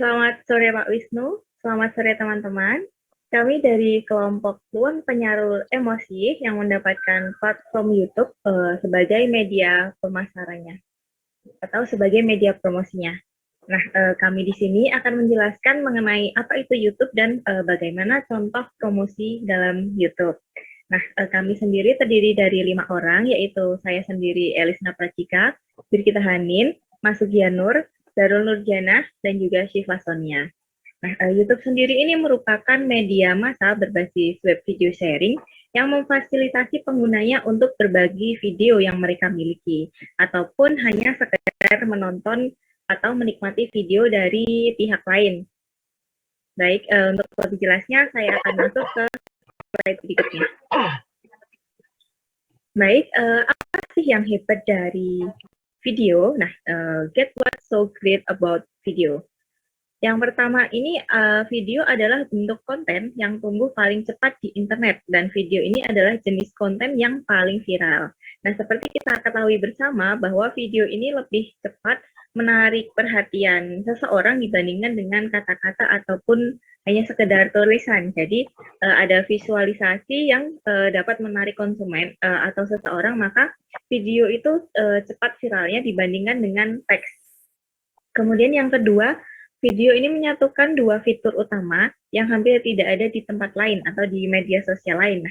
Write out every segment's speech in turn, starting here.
Selamat sore Pak Wisnu, selamat sore teman-teman. Kami dari kelompok Luang Penyalur Emosi yang mendapatkan platform YouTube sebagai media pemasarannya atau sebagai media promosinya. Nah, kami di sini akan menjelaskan mengenai apa itu YouTube dan bagaimana contoh promosi dalam YouTube. Nah, kami sendiri terdiri dari 5 orang, yaitu saya sendiri Elisna Pracika, Birkita Hanin, Mas Sugianur, Darul Nurjana, dan juga Syifa Sonia. Nah, YouTube sendiri ini merupakan media massa berbasis web video sharing yang memfasilitasi penggunanya untuk berbagi video yang mereka miliki, ataupun hanya sekedar menonton atau menikmati video dari pihak lain. Baik, untuk lebih jelasnya saya akan masuk ke slide berikutnya. Baik, apa sih yang hebat dari video? Nah, get what's so great about video. Yang pertama ini video adalah bentuk konten yang tumbuh paling cepat di internet dan video ini adalah jenis konten yang paling viral. Nah, seperti kita ketahui bersama bahwa video ini lebih cepat menarik perhatian seseorang dibandingkan dengan kata-kata ataupun hanya sekedar tulisan. Jadi ada visualisasi yang dapat menarik konsumen atau seseorang, maka video itu cepat viralnya dibandingkan dengan teks. Kemudian yang kedua, video ini menyatukan dua fitur utama yang hampir tidak ada di tempat lain atau di media sosial lain,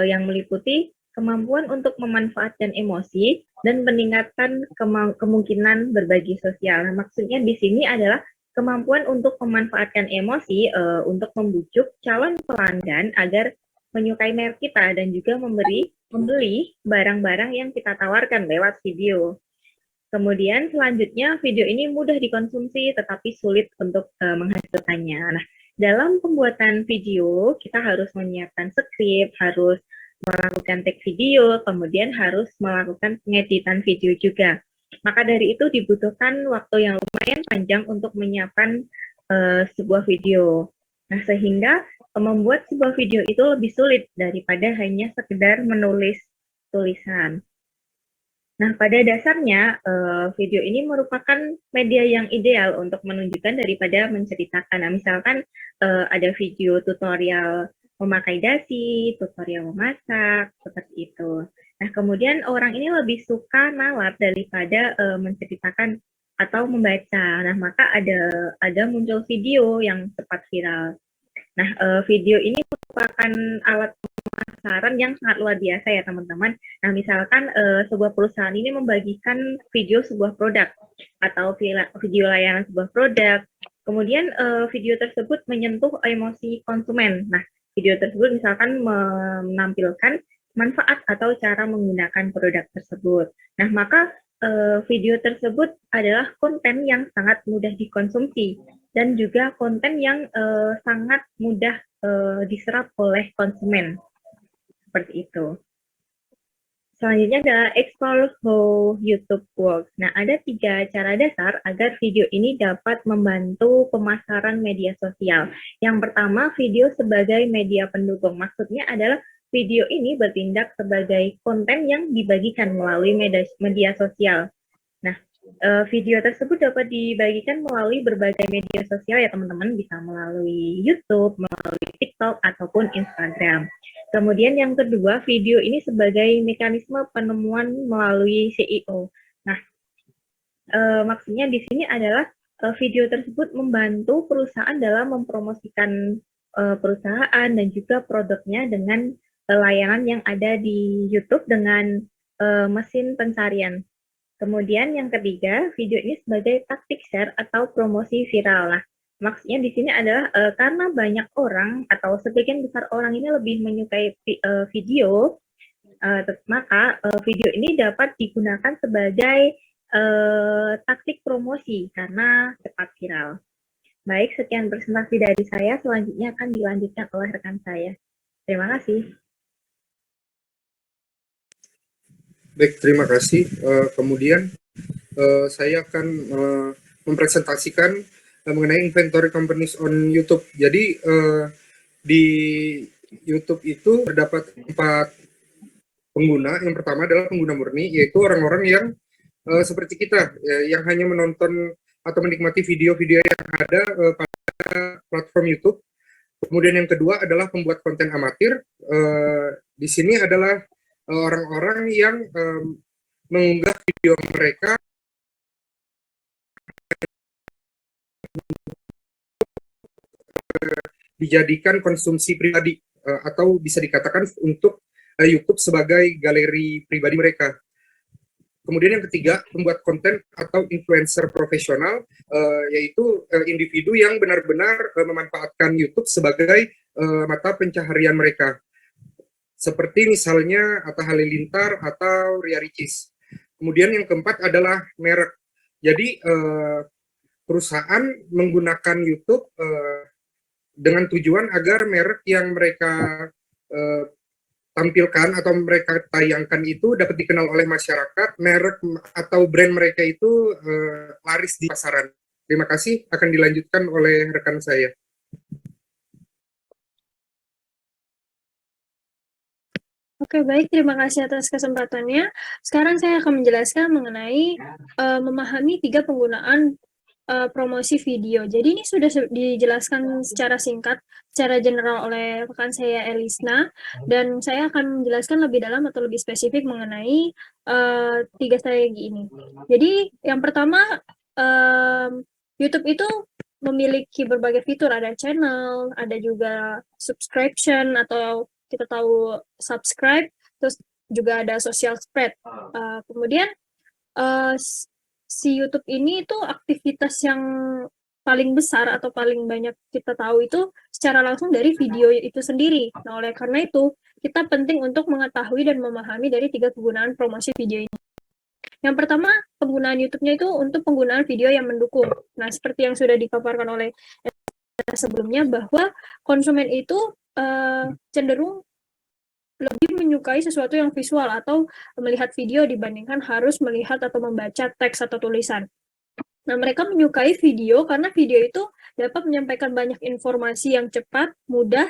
yang meliputi kemampuan untuk memanfaatkan emosi dan peningkatan kemungkinan berbagi sosial. Nah, maksudnya di sini adalah kemampuan untuk memanfaatkan emosi untuk membujuk calon pelanggan agar menyukai merek kita dan juga membeli barang-barang yang kita tawarkan lewat video. Kemudian selanjutnya video ini mudah dikonsumsi tetapi sulit untuk menghasilkannya. Nah, dalam pembuatan video kita harus menyiapkan skrip, harus melakukan take video, kemudian harus melakukan pengeditan video juga. Maka dari itu dibutuhkan waktu yang lumayan panjang untuk menyiapkan sebuah video. Nah, sehingga membuat sebuah video itu lebih sulit daripada hanya sekedar menulis tulisan. Nah, pada dasarnya, video ini merupakan media yang ideal untuk menunjukkan daripada menceritakan. Nah, misalkan ada video tutorial memakai dasi, tutorial memasak, seperti itu. Nah, kemudian orang ini lebih suka nalar daripada menceritakan atau membaca. Nah, maka ada muncul video yang cepat viral. Nah, video ini merupakan alat pemasaran yang sangat luar biasa ya teman-teman. Nah, misalkan sebuah perusahaan ini membagikan video sebuah produk atau video layanan sebuah produk, kemudian video tersebut menyentuh emosi konsumen. Nah, video tersebut misalkan menampilkan manfaat atau cara menggunakan produk tersebut. Nah, maka video tersebut adalah konten yang sangat mudah dikonsumsi dan juga konten yang sangat mudah diserap oleh konsumen. Seperti itu. Selanjutnya adalah explore how YouTube works. Nah, ada 3 cara dasar agar video ini dapat membantu pemasaran media sosial. Yang pertama, video sebagai media pendukung. Maksudnya adalah video ini bertindak sebagai konten yang dibagikan melalui media sosial. Nah, video tersebut dapat dibagikan melalui berbagai media sosial ya teman-teman, bisa melalui YouTube, melalui TikTok, ataupun Instagram. Kemudian yang kedua, video ini sebagai mekanisme penemuan melalui SEO. Nah, maksudnya di sini adalah video tersebut membantu perusahaan dalam mempromosikan perusahaan dan juga produknya dengan layanan yang ada di YouTube dengan mesin pencarian. Kemudian yang ketiga, video ini sebagai taktik share atau promosi viral. Nah, maksudnya di sini adalah karena banyak orang atau sebagian besar orang ini lebih menyukai video, maka video ini dapat digunakan sebagai taktik promosi karena cepat viral. Baik, sekian presentasi dari saya. Selanjutnya akan dilanjutkan oleh rekan saya. Terima kasih. Baik, terima kasih. Kemudian saya akan mempresentasikan mengenai inventory companies on YouTube. Jadi di YouTube itu terdapat 4 pengguna. Yang pertama adalah pengguna murni, yaitu orang-orang yang seperti kita, yang hanya menonton atau menikmati video-video yang ada pada platform YouTube. Kemudian yang kedua adalah pembuat konten amatir. Di sini adalah orang-orang yang mengunggah video mereka dijadikan konsumsi pribadi atau bisa dikatakan untuk YouTube sebagai galeri pribadi mereka. Kemudian yang ketiga, pembuat konten atau influencer profesional, yaitu individu yang benar-benar memanfaatkan YouTube sebagai mata pencaharian mereka. Seperti misalnya Atta Halilintar atau Ria Ricis. Kemudian yang keempat adalah merek. Jadi perusahaan menggunakan YouTube dengan tujuan agar merek yang mereka tampilkan atau mereka tayangkan itu dapat dikenal oleh masyarakat, merek atau brand mereka itu laris di pasaran. Terima kasih, akan dilanjutkan oleh rekan saya. Oke, baik. Terima kasih atas kesempatannya. Sekarang saya akan menjelaskan mengenai memahami 3 penggunaan promosi video. Jadi ini sudah dijelaskan secara singkat, secara general oleh rekan saya Elisna, dan saya akan menjelaskan lebih dalam atau lebih spesifik mengenai 3 strategi ini. Jadi yang pertama, YouTube itu memiliki berbagai fitur, ada channel, ada juga subscription atau kita tahu subscribe, terus juga ada social spread. Kemudian si YouTube ini itu aktivitas yang paling besar atau paling banyak kita tahu itu secara langsung dari video itu sendiri. Nah, oleh karena itu, kita penting untuk mengetahui dan memahami dari 3 penggunaan promosi video ini. Yang pertama, penggunaan YouTube-nya itu untuk penggunaan video yang mendukung. Nah, seperti yang sudah dipaparkan oleh sebelumnya, bahwa konsumen itu cenderung lebih menyukai sesuatu yang visual atau melihat video dibandingkan harus melihat atau membaca teks atau tulisan. Nah, mereka menyukai video karena video itu dapat menyampaikan banyak informasi yang cepat, mudah,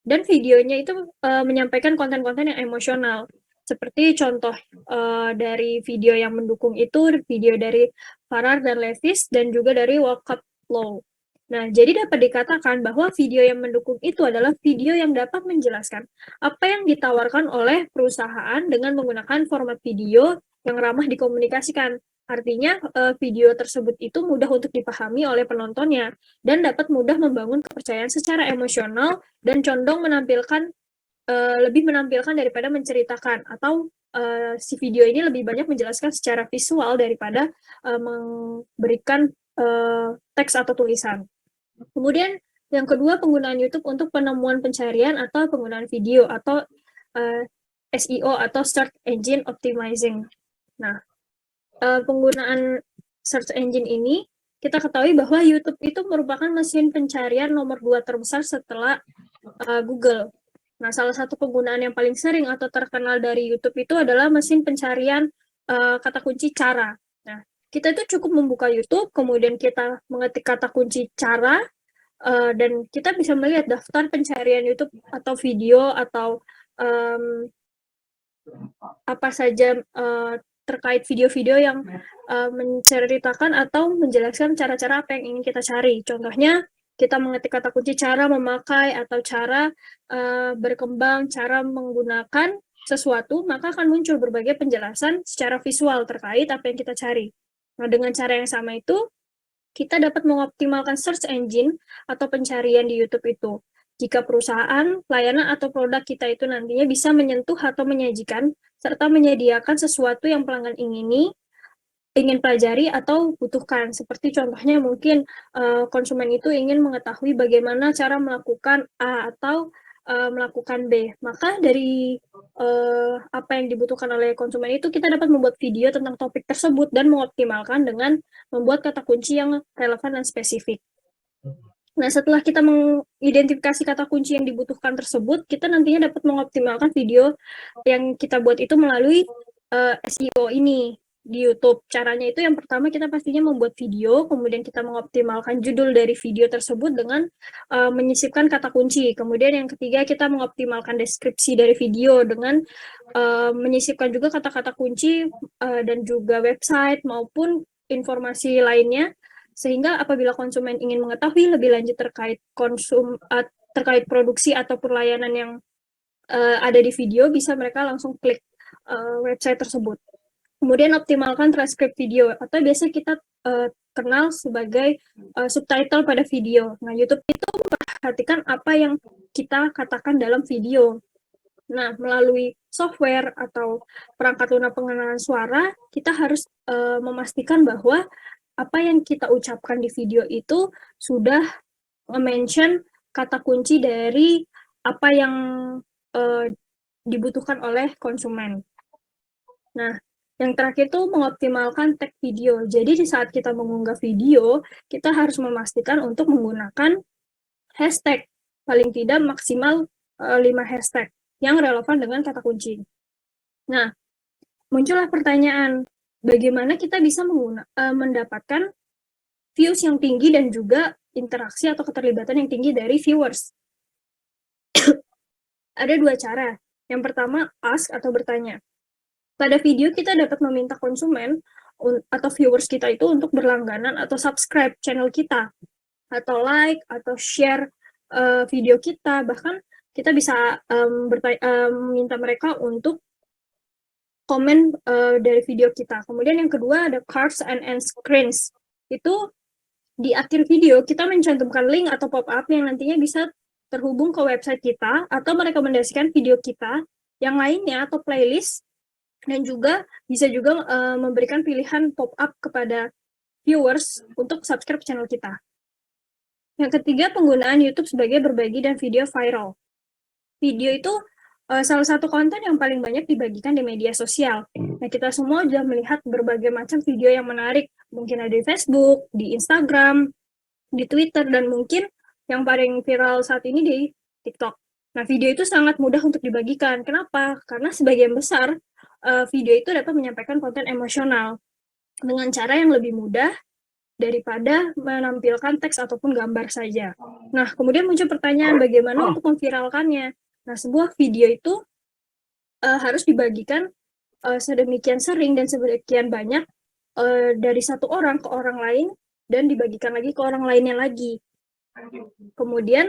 dan videonya itu menyampaikan konten-konten yang emosional. Seperti contoh dari video yang mendukung itu, video dari Farrar dan Levis, dan juga dari Walk Up Low. Nah, jadi dapat dikatakan bahwa video yang mendukung itu adalah video yang dapat menjelaskan apa yang ditawarkan oleh perusahaan dengan menggunakan format video yang ramah dikomunikasikan. Artinya, video tersebut itu mudah untuk dipahami oleh penontonnya dan dapat mudah membangun kepercayaan secara emosional dan condong menampilkan lebih menampilkan daripada menceritakan, atau si video ini lebih banyak menjelaskan secara visual daripada memberikan teks atau tulisan. Kemudian yang kedua, penggunaan YouTube untuk penemuan pencarian atau penggunaan video atau SEO atau Search Engine Optimizing. Nah, penggunaan search engine ini kita ketahui bahwa YouTube itu merupakan mesin pencarian nomor 2 terbesar setelah Google. Nah, salah satu penggunaan yang paling sering atau terkenal dari YouTube itu adalah mesin pencarian kata kunci cara. Nah, kita itu cukup membuka YouTube, kemudian kita mengetik kata kunci cara, dan kita bisa melihat daftar pencarian YouTube atau video atau apa saja terkait video-video yang menceritakan atau menjelaskan cara-cara apa yang ingin kita cari. Contohnya, kita mengetik kata kunci cara memakai atau cara berkembang, cara menggunakan sesuatu, maka akan muncul berbagai penjelasan secara visual terkait apa yang kita cari. Nah, dengan cara yang sama itu, kita dapat mengoptimalkan search engine atau pencarian di YouTube itu. Jika perusahaan, layanan, atau produk kita itu nantinya bisa menyentuh atau menyajikan, serta menyediakan sesuatu yang pelanggan ingin pelajari atau butuhkan. Seperti contohnya mungkin konsumen itu ingin mengetahui bagaimana cara melakukan A atau melakukan B. Maka dari apa yang dibutuhkan oleh konsumen itu, kita dapat membuat video tentang topik tersebut dan mengoptimalkan dengan membuat kata kunci yang relevan dan spesifik. Nah, setelah kita mengidentifikasi kata kunci yang dibutuhkan tersebut, kita nantinya dapat mengoptimalkan video yang kita buat itu melalui SEO ini di YouTube. Caranya itu yang pertama, kita pastinya membuat video, kemudian kita mengoptimalkan judul dari video tersebut dengan menyisipkan kata kunci. Kemudian yang ketiga, kita mengoptimalkan deskripsi dari video dengan menyisipkan juga kata-kata kunci dan juga website maupun informasi lainnya Sehingga apabila konsumen ingin mengetahui lebih lanjut terkait produksi ataupun layanan yang ada di video, bisa mereka langsung klik website tersebut. Kemudian optimalkan transkrip video, atau biasa kita kenal sebagai subtitle pada video. Nah, YouTube itu memperhatikan apa yang kita katakan dalam video. Nah, melalui software atau perangkat lunak pengenalan suara, kita harus memastikan bahwa apa yang kita ucapkan di video itu sudah mention kata kunci dari apa yang dibutuhkan oleh konsumen. Nah, yang terakhir itu mengoptimalkan tag video. Jadi di saat kita mengunggah video, kita harus memastikan untuk menggunakan hashtag. Paling tidak maksimal 5 hashtag yang relevan dengan kata kunci. Nah, muncullah pertanyaan, bagaimana kita bisa mendapatkan views yang tinggi dan juga interaksi atau keterlibatan yang tinggi dari viewers? Ada 2 cara. Yang pertama, ask atau bertanya. Pada video kita dapat meminta konsumen atau viewers kita itu untuk berlangganan atau subscribe channel kita, atau like, atau share video kita, bahkan kita bisa minta mereka untuk komen dari video kita. Kemudian yang kedua ada cards and end screens. Itu di akhir video kita mencantumkan link atau pop-up yang nantinya bisa terhubung ke website kita atau merekomendasikan video kita yang lainnya atau playlist, dan juga bisa juga memberikan pilihan pop-up kepada viewers untuk subscribe channel kita. Yang ketiga, penggunaan YouTube sebagai berbagi dan video viral. Video itu salah satu konten yang paling banyak dibagikan di media sosial. Nah, kita semua sudah melihat berbagai macam video yang menarik, mungkin ada di Facebook, di Instagram, di Twitter, dan mungkin yang paling viral saat ini di TikTok. Nah, video itu sangat mudah untuk dibagikan. Kenapa? Karena sebagian besar video itu dapat menyampaikan konten emosional dengan cara yang lebih mudah daripada menampilkan teks ataupun gambar saja. Nah, kemudian muncul pertanyaan bagaimana untuk memviralkannya. Nah, sebuah video itu harus dibagikan sedemikian sering dan sedemikian banyak dari satu orang ke orang lain dan dibagikan lagi ke orang lainnya lagi. Kemudian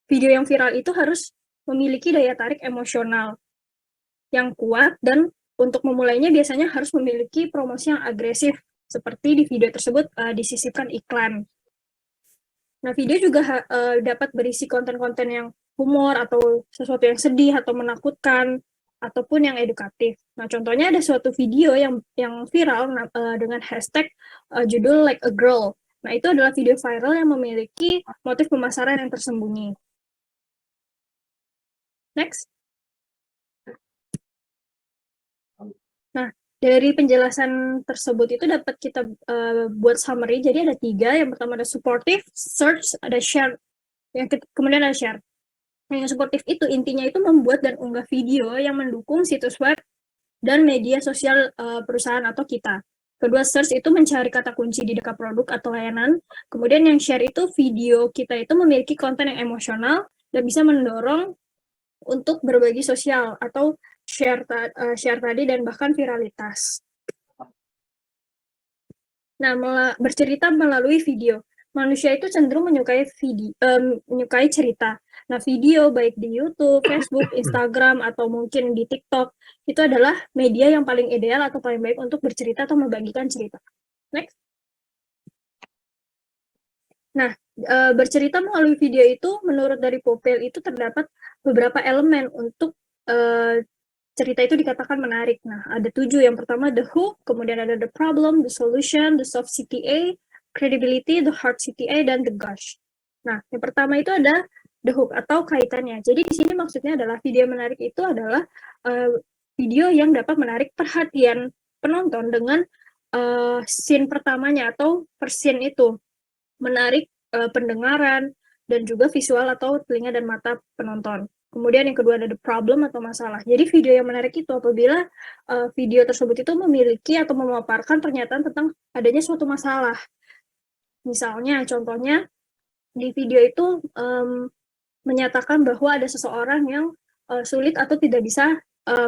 video yang viral itu harus memiliki daya tarik emosional yang kuat, dan untuk memulainya biasanya harus memiliki promosi yang agresif, seperti di video tersebut disisipkan iklan. Nah, video juga dapat berisi konten-konten yang humor atau sesuatu yang sedih atau menakutkan ataupun yang edukatif. Nah, contohnya ada suatu video yang viral dengan hashtag judul Like a Girl. Nah, itu adalah video viral yang memiliki motif pemasaran yang tersembunyi. Next. Nah, dari penjelasan tersebut itu dapat kita buat summary. Jadi ada 3. Yang pertama ada supportive, search, ada share. Kemudian ada share. Nah, yang supportive itu intinya itu membuat dan unggah video yang mendukung situs web dan media sosial perusahaan atau kita. Kedua, search itu mencari kata kunci di dekat produk atau layanan. Kemudian yang share itu video kita itu memiliki konten yang emosional dan bisa mendorong untuk berbagi sosial atau share tadi dan bahkan viralitas. Nah, bercerita melalui video. Manusia itu cenderung menyukai cerita. Nah, video baik di YouTube, Facebook, Instagram, atau mungkin di TikTok, itu adalah media yang paling ideal atau paling baik untuk bercerita atau membagikan cerita. Next. Nah, bercerita melalui video itu, menurut dari Popel itu terdapat beberapa elemen untuk cerita itu dikatakan menarik. Nah, ada 7. Yang pertama, the hook, kemudian ada the problem, the solution, the soft CTA, credibility, the hard CTA, dan the gush. Nah, yang pertama itu ada the hook atau kaitannya. Jadi di sini maksudnya adalah video menarik itu adalah video yang dapat menarik perhatian penonton dengan scene pertamanya atau first scene itu. Menarik pendengaran dan juga visual atau telinga dan mata penonton. Kemudian yang kedua ada the problem atau masalah. Jadi video yang menarik itu apabila video tersebut itu memiliki atau memaparkan pernyataan tentang adanya suatu masalah. Misalnya, contohnya di video itu menyatakan bahwa ada seseorang yang sulit atau tidak bisa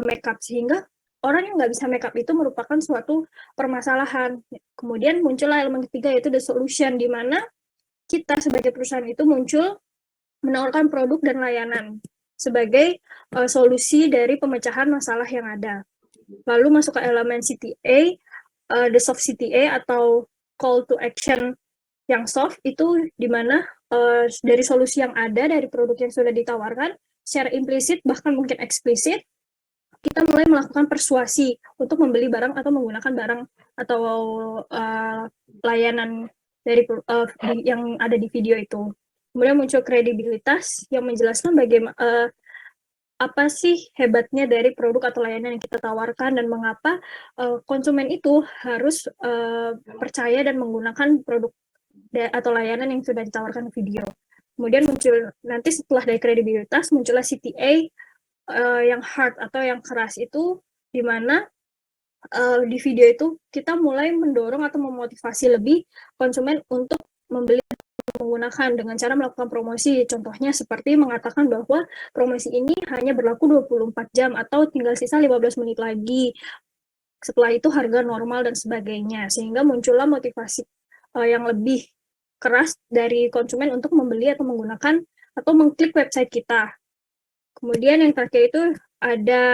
make up, sehingga orang yang nggak bisa make up itu merupakan suatu permasalahan. Kemudian muncullah elemen ketiga yaitu the solution, di mana kita sebagai perusahaan itu muncul menawarkan produk dan layanan sebagai solusi dari pemecahan masalah yang ada. Lalu masuk ke elemen CTA, the soft CTA atau call to action yang soft itu di mana dari solusi yang ada dari produk yang sudah ditawarkan secara implisit bahkan mungkin eksplisit kita mulai melakukan persuasi untuk membeli barang atau menggunakan barang atau layanan dari yang ada di video itu. Kemudian muncul kredibilitas yang menjelaskan bagaimana apa sih hebatnya dari produk atau layanan yang kita tawarkan dan mengapa konsumen itu harus percaya dan menggunakan produk atau layanan yang sudah ditawarkan di video. Kemudian muncul nanti setelah dari kredibilitas muncullah CTA yang hard atau yang keras itu di mana di video itu kita mulai mendorong atau memotivasi lebih konsumen untuk membeli menggunakan dengan cara melakukan promosi. Contohnya seperti mengatakan bahwa promosi ini hanya berlaku 24 jam atau tinggal sisa 15 menit lagi. Setelah itu harga normal dan sebagainya. Sehingga muncullah motivasi yang lebih keras dari konsumen untuk membeli atau menggunakan atau mengklik website kita. Kemudian yang terakhir itu ada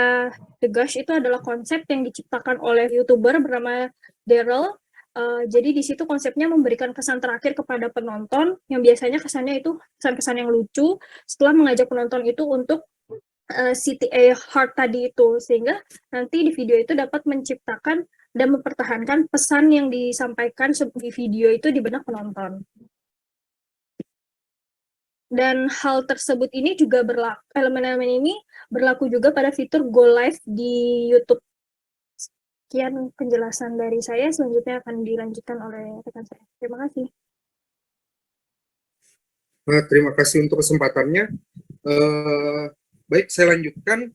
The Gush, itu adalah konsep yang diciptakan oleh YouTuber bernama Daryl. Jadi di situ konsepnya memberikan kesan terakhir kepada penonton yang biasanya kesannya itu kesan-kesan yang lucu setelah mengajak penonton itu untuk CTA hard tadi itu, sehingga nanti di video itu dapat menciptakan dan mempertahankan pesan yang disampaikan di video itu di benak penonton. Dan hal tersebut ini juga berlaku, elemen-elemen ini berlaku juga pada fitur Go Live di YouTube. Sekian penjelasan dari saya, selanjutnya akan dilanjutkan oleh rekan saya. Terima kasih. Terima kasih untuk kesempatannya. Baik, saya lanjutkan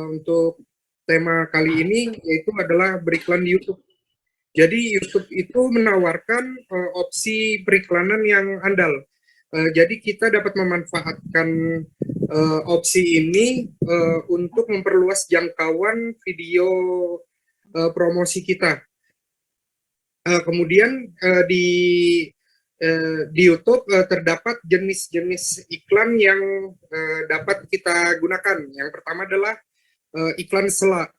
untuk tema kali ini, yaitu adalah beriklan di YouTube. Jadi YouTube itu menawarkan opsi periklanan yang andal. Jadi kita dapat memanfaatkan opsi ini untuk memperluas jangkauan video promosi kita. Kemudian di YouTube terdapat jenis-jenis iklan yang dapat kita gunakan. Yang pertama adalah iklan sela.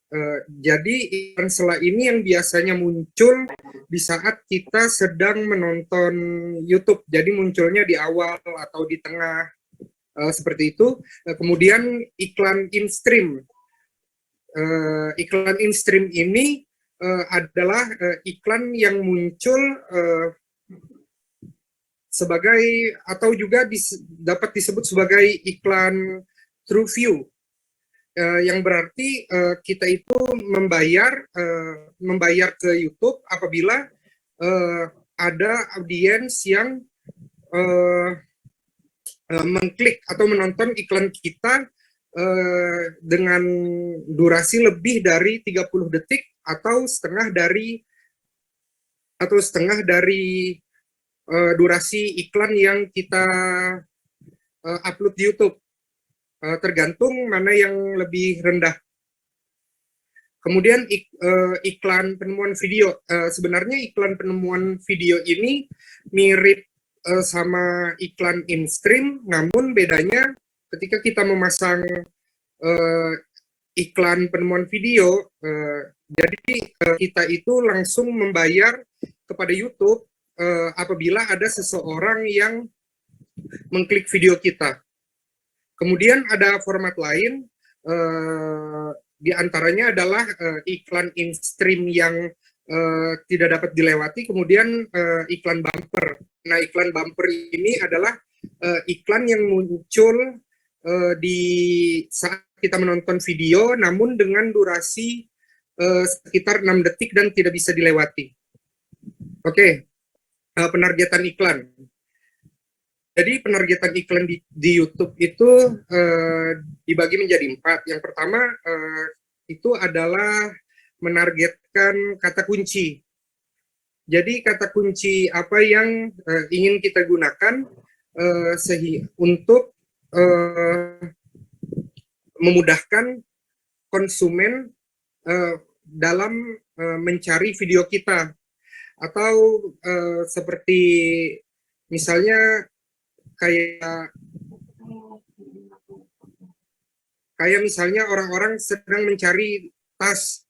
Jadi iklan sela ini yang biasanya muncul di saat kita sedang menonton YouTube. Jadi munculnya di awal atau di tengah, seperti itu. Kemudian iklan in-stream. Iklan in-stream ini adalah iklan yang muncul sebagai atau juga dapat disebut sebagai iklan through view. Yang berarti kita itu membayar ke YouTube apabila ada audiens yang mengklik atau menonton iklan kita dengan durasi lebih dari 30 detik atau setengah dari durasi iklan yang kita upload di YouTube. Tergantung mana yang lebih rendah. Kemudian iklan penemuan video. Sebenarnya iklan penemuan video ini mirip sama iklan in-stream, namun bedanya ketika kita memasang iklan penemuan video, jadi kita itu langsung membayar kepada YouTube apabila ada seseorang yang mengklik video kita. Kemudian ada format lain, di antaranya adalah iklan in-stream yang tidak dapat dilewati, kemudian iklan bumper. Nah, iklan bumper ini adalah iklan yang muncul di saat kita menonton video, namun dengan durasi sekitar 6 detik dan tidak bisa dilewati. Oke, penargetan iklan. Jadi penargetan iklan di YouTube itu dibagi menjadi 4. Yang pertama itu adalah menargetkan kata kunci. Jadi kata kunci apa yang ingin kita gunakan untuk memudahkan konsumen dalam mencari video kita. atau seperti misalnya kayak misalnya orang-orang sedang mencari tas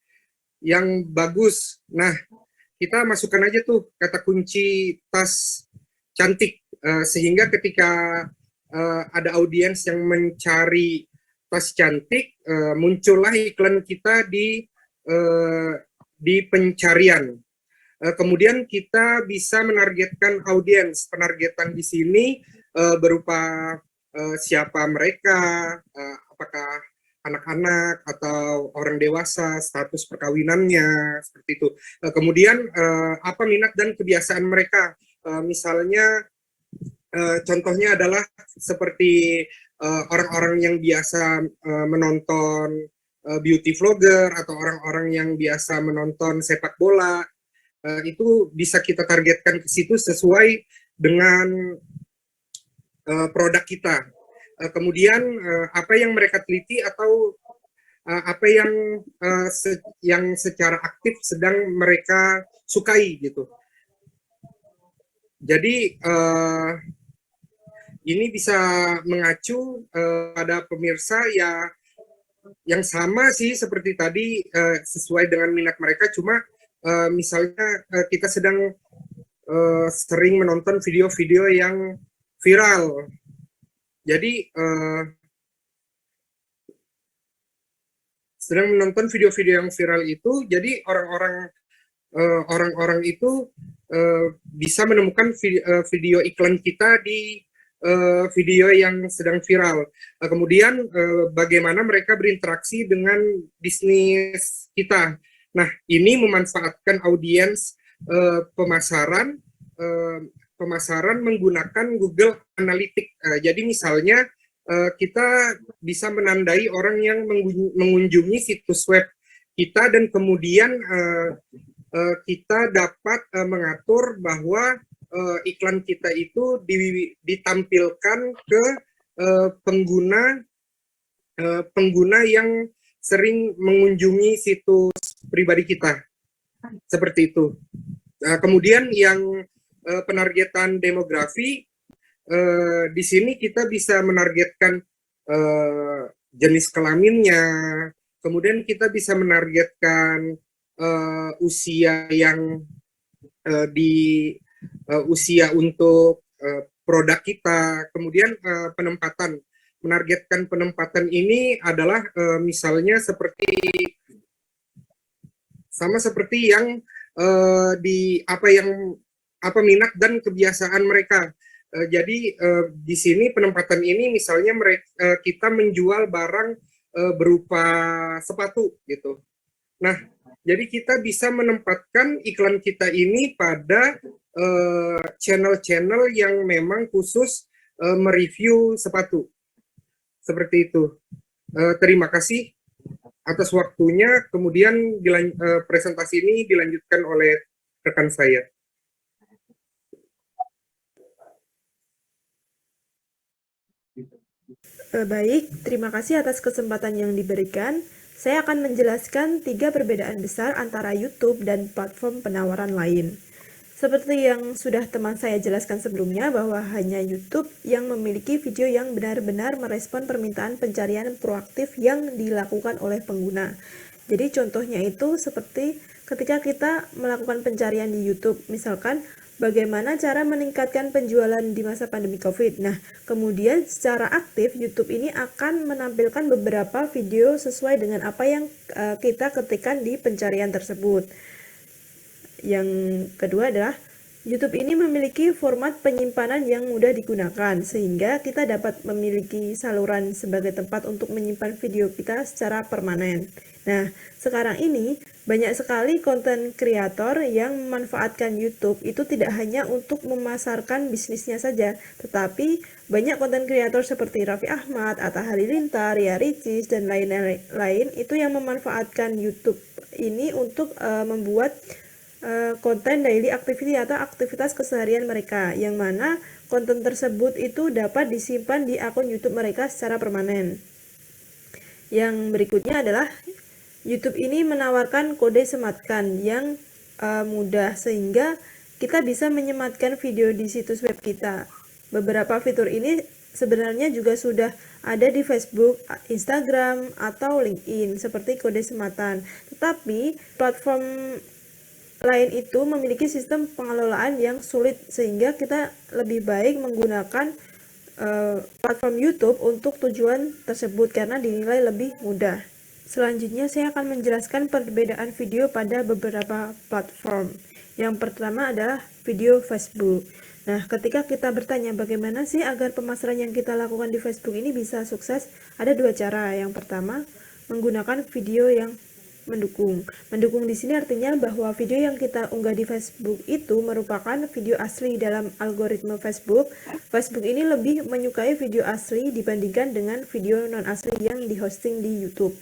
yang bagus. Nah, kita masukkan aja tuh kata kunci tas cantik, sehingga ketika ada audiens yang mencari tas cantik, muncullah iklan kita di pencarian. Kemudian kita bisa menargetkan audiens. Penargetan di sini berupa siapa mereka, apakah anak-anak atau orang dewasa, status perkawinannya, seperti itu. Kemudian apa minat dan kebiasaan mereka. Misalnya contohnya adalah seperti orang-orang yang biasa menonton beauty vlogger atau orang-orang yang biasa menonton sepak bola, itu bisa kita targetkan ke situ sesuai dengan produk kita. Kemudian apa yang mereka teliti atau apa yang secara aktif sedang mereka sukai gitu. Jadi ini bisa mengacu pada pemirsa ya yang sama sih seperti tadi, sesuai dengan minat mereka, cuma misalnya kita sedang sering menonton video-video yang viral. Jadi sedang menonton video-video yang viral itu, jadi orang-orang itu bisa menemukan video iklan kita di video yang sedang viral. Kemudian bagaimana mereka berinteraksi dengan bisnis kita. Nah, ini memanfaatkan audiens pemasaran menggunakan Google Analytics. Jadi misalnya kita bisa menandai orang yang mengunjungi situs web kita dan kemudian kita dapat mengatur bahwa iklan kita itu ditampilkan ke pengguna yang sering mengunjungi situs pribadi kita. Seperti itu. Kemudian yang penargetan demografi, di sini kita bisa menargetkan jenis kelaminnya, kemudian kita bisa menargetkan usia yang usia untuk produk kita, kemudian penempatan. Menargetkan penempatan ini adalah misalnya sama seperti yang apa minat dan kebiasaan mereka. Jadi di sini penempatan ini misalnya kita menjual barang berupa sepatu gitu. Nah, jadi kita bisa menempatkan iklan kita ini pada channel-channel yang memang khusus mereview sepatu. Seperti itu. Terima kasih atas waktunya. Kemudian presentasi ini dilanjutkan oleh rekan saya. Baik, terima kasih atas kesempatan yang diberikan. Saya akan menjelaskan 3 perbedaan besar antara YouTube dan platform penawaran lain. Seperti yang sudah teman saya jelaskan sebelumnya, bahwa hanya YouTube yang memiliki video yang benar-benar merespon permintaan pencarian proaktif yang dilakukan oleh pengguna. Jadi contohnya itu seperti ketika kita melakukan pencarian di YouTube, misalkan bagaimana cara meningkatkan penjualan di masa pandemi COVID. Nah, kemudian secara aktif YouTube ini akan menampilkan beberapa video sesuai dengan apa yang kita ketikkan di pencarian tersebut. Yang kedua adalah YouTube ini memiliki format penyimpanan yang mudah digunakan, sehingga kita dapat memiliki saluran sebagai tempat untuk menyimpan video kita secara permanen. Nah, sekarang ini banyak sekali konten kreator yang memanfaatkan YouTube itu tidak hanya untuk memasarkan bisnisnya saja, tetapi banyak konten kreator seperti Raffi Ahmad, Atta Halilintar, Ria Ricis, dan lain-lain itu yang memanfaatkan YouTube ini untuk membuat konten daily activity atau aktivitas keseharian mereka, yang mana konten tersebut itu dapat disimpan di akun YouTube mereka secara permanen. Yang berikutnya adalah YouTube ini menawarkan kode sematkan yang mudah, sehingga kita bisa menyematkan video di situs web kita. Beberapa fitur ini sebenarnya juga sudah ada di Facebook, Instagram, atau LinkedIn seperti kode sematan. Tetapi platform lain itu memiliki sistem pengelolaan yang sulit, sehingga kita lebih baik menggunakan platform YouTube untuk tujuan tersebut karena dinilai lebih mudah. Selanjutnya saya akan menjelaskan perbedaan video pada beberapa platform. Yang pertama adalah video Facebook. Nah, ketika kita bertanya bagaimana sih agar pemasaran yang kita lakukan di Facebook ini bisa sukses, ada dua cara. Yang pertama, menggunakan video yang mendukung. Mendukung di sini artinya bahwa video yang kita unggah di Facebook itu merupakan video asli dalam algoritma Facebook. Facebook ini lebih menyukai video asli dibandingkan dengan video non asli yang dihosting di YouTube.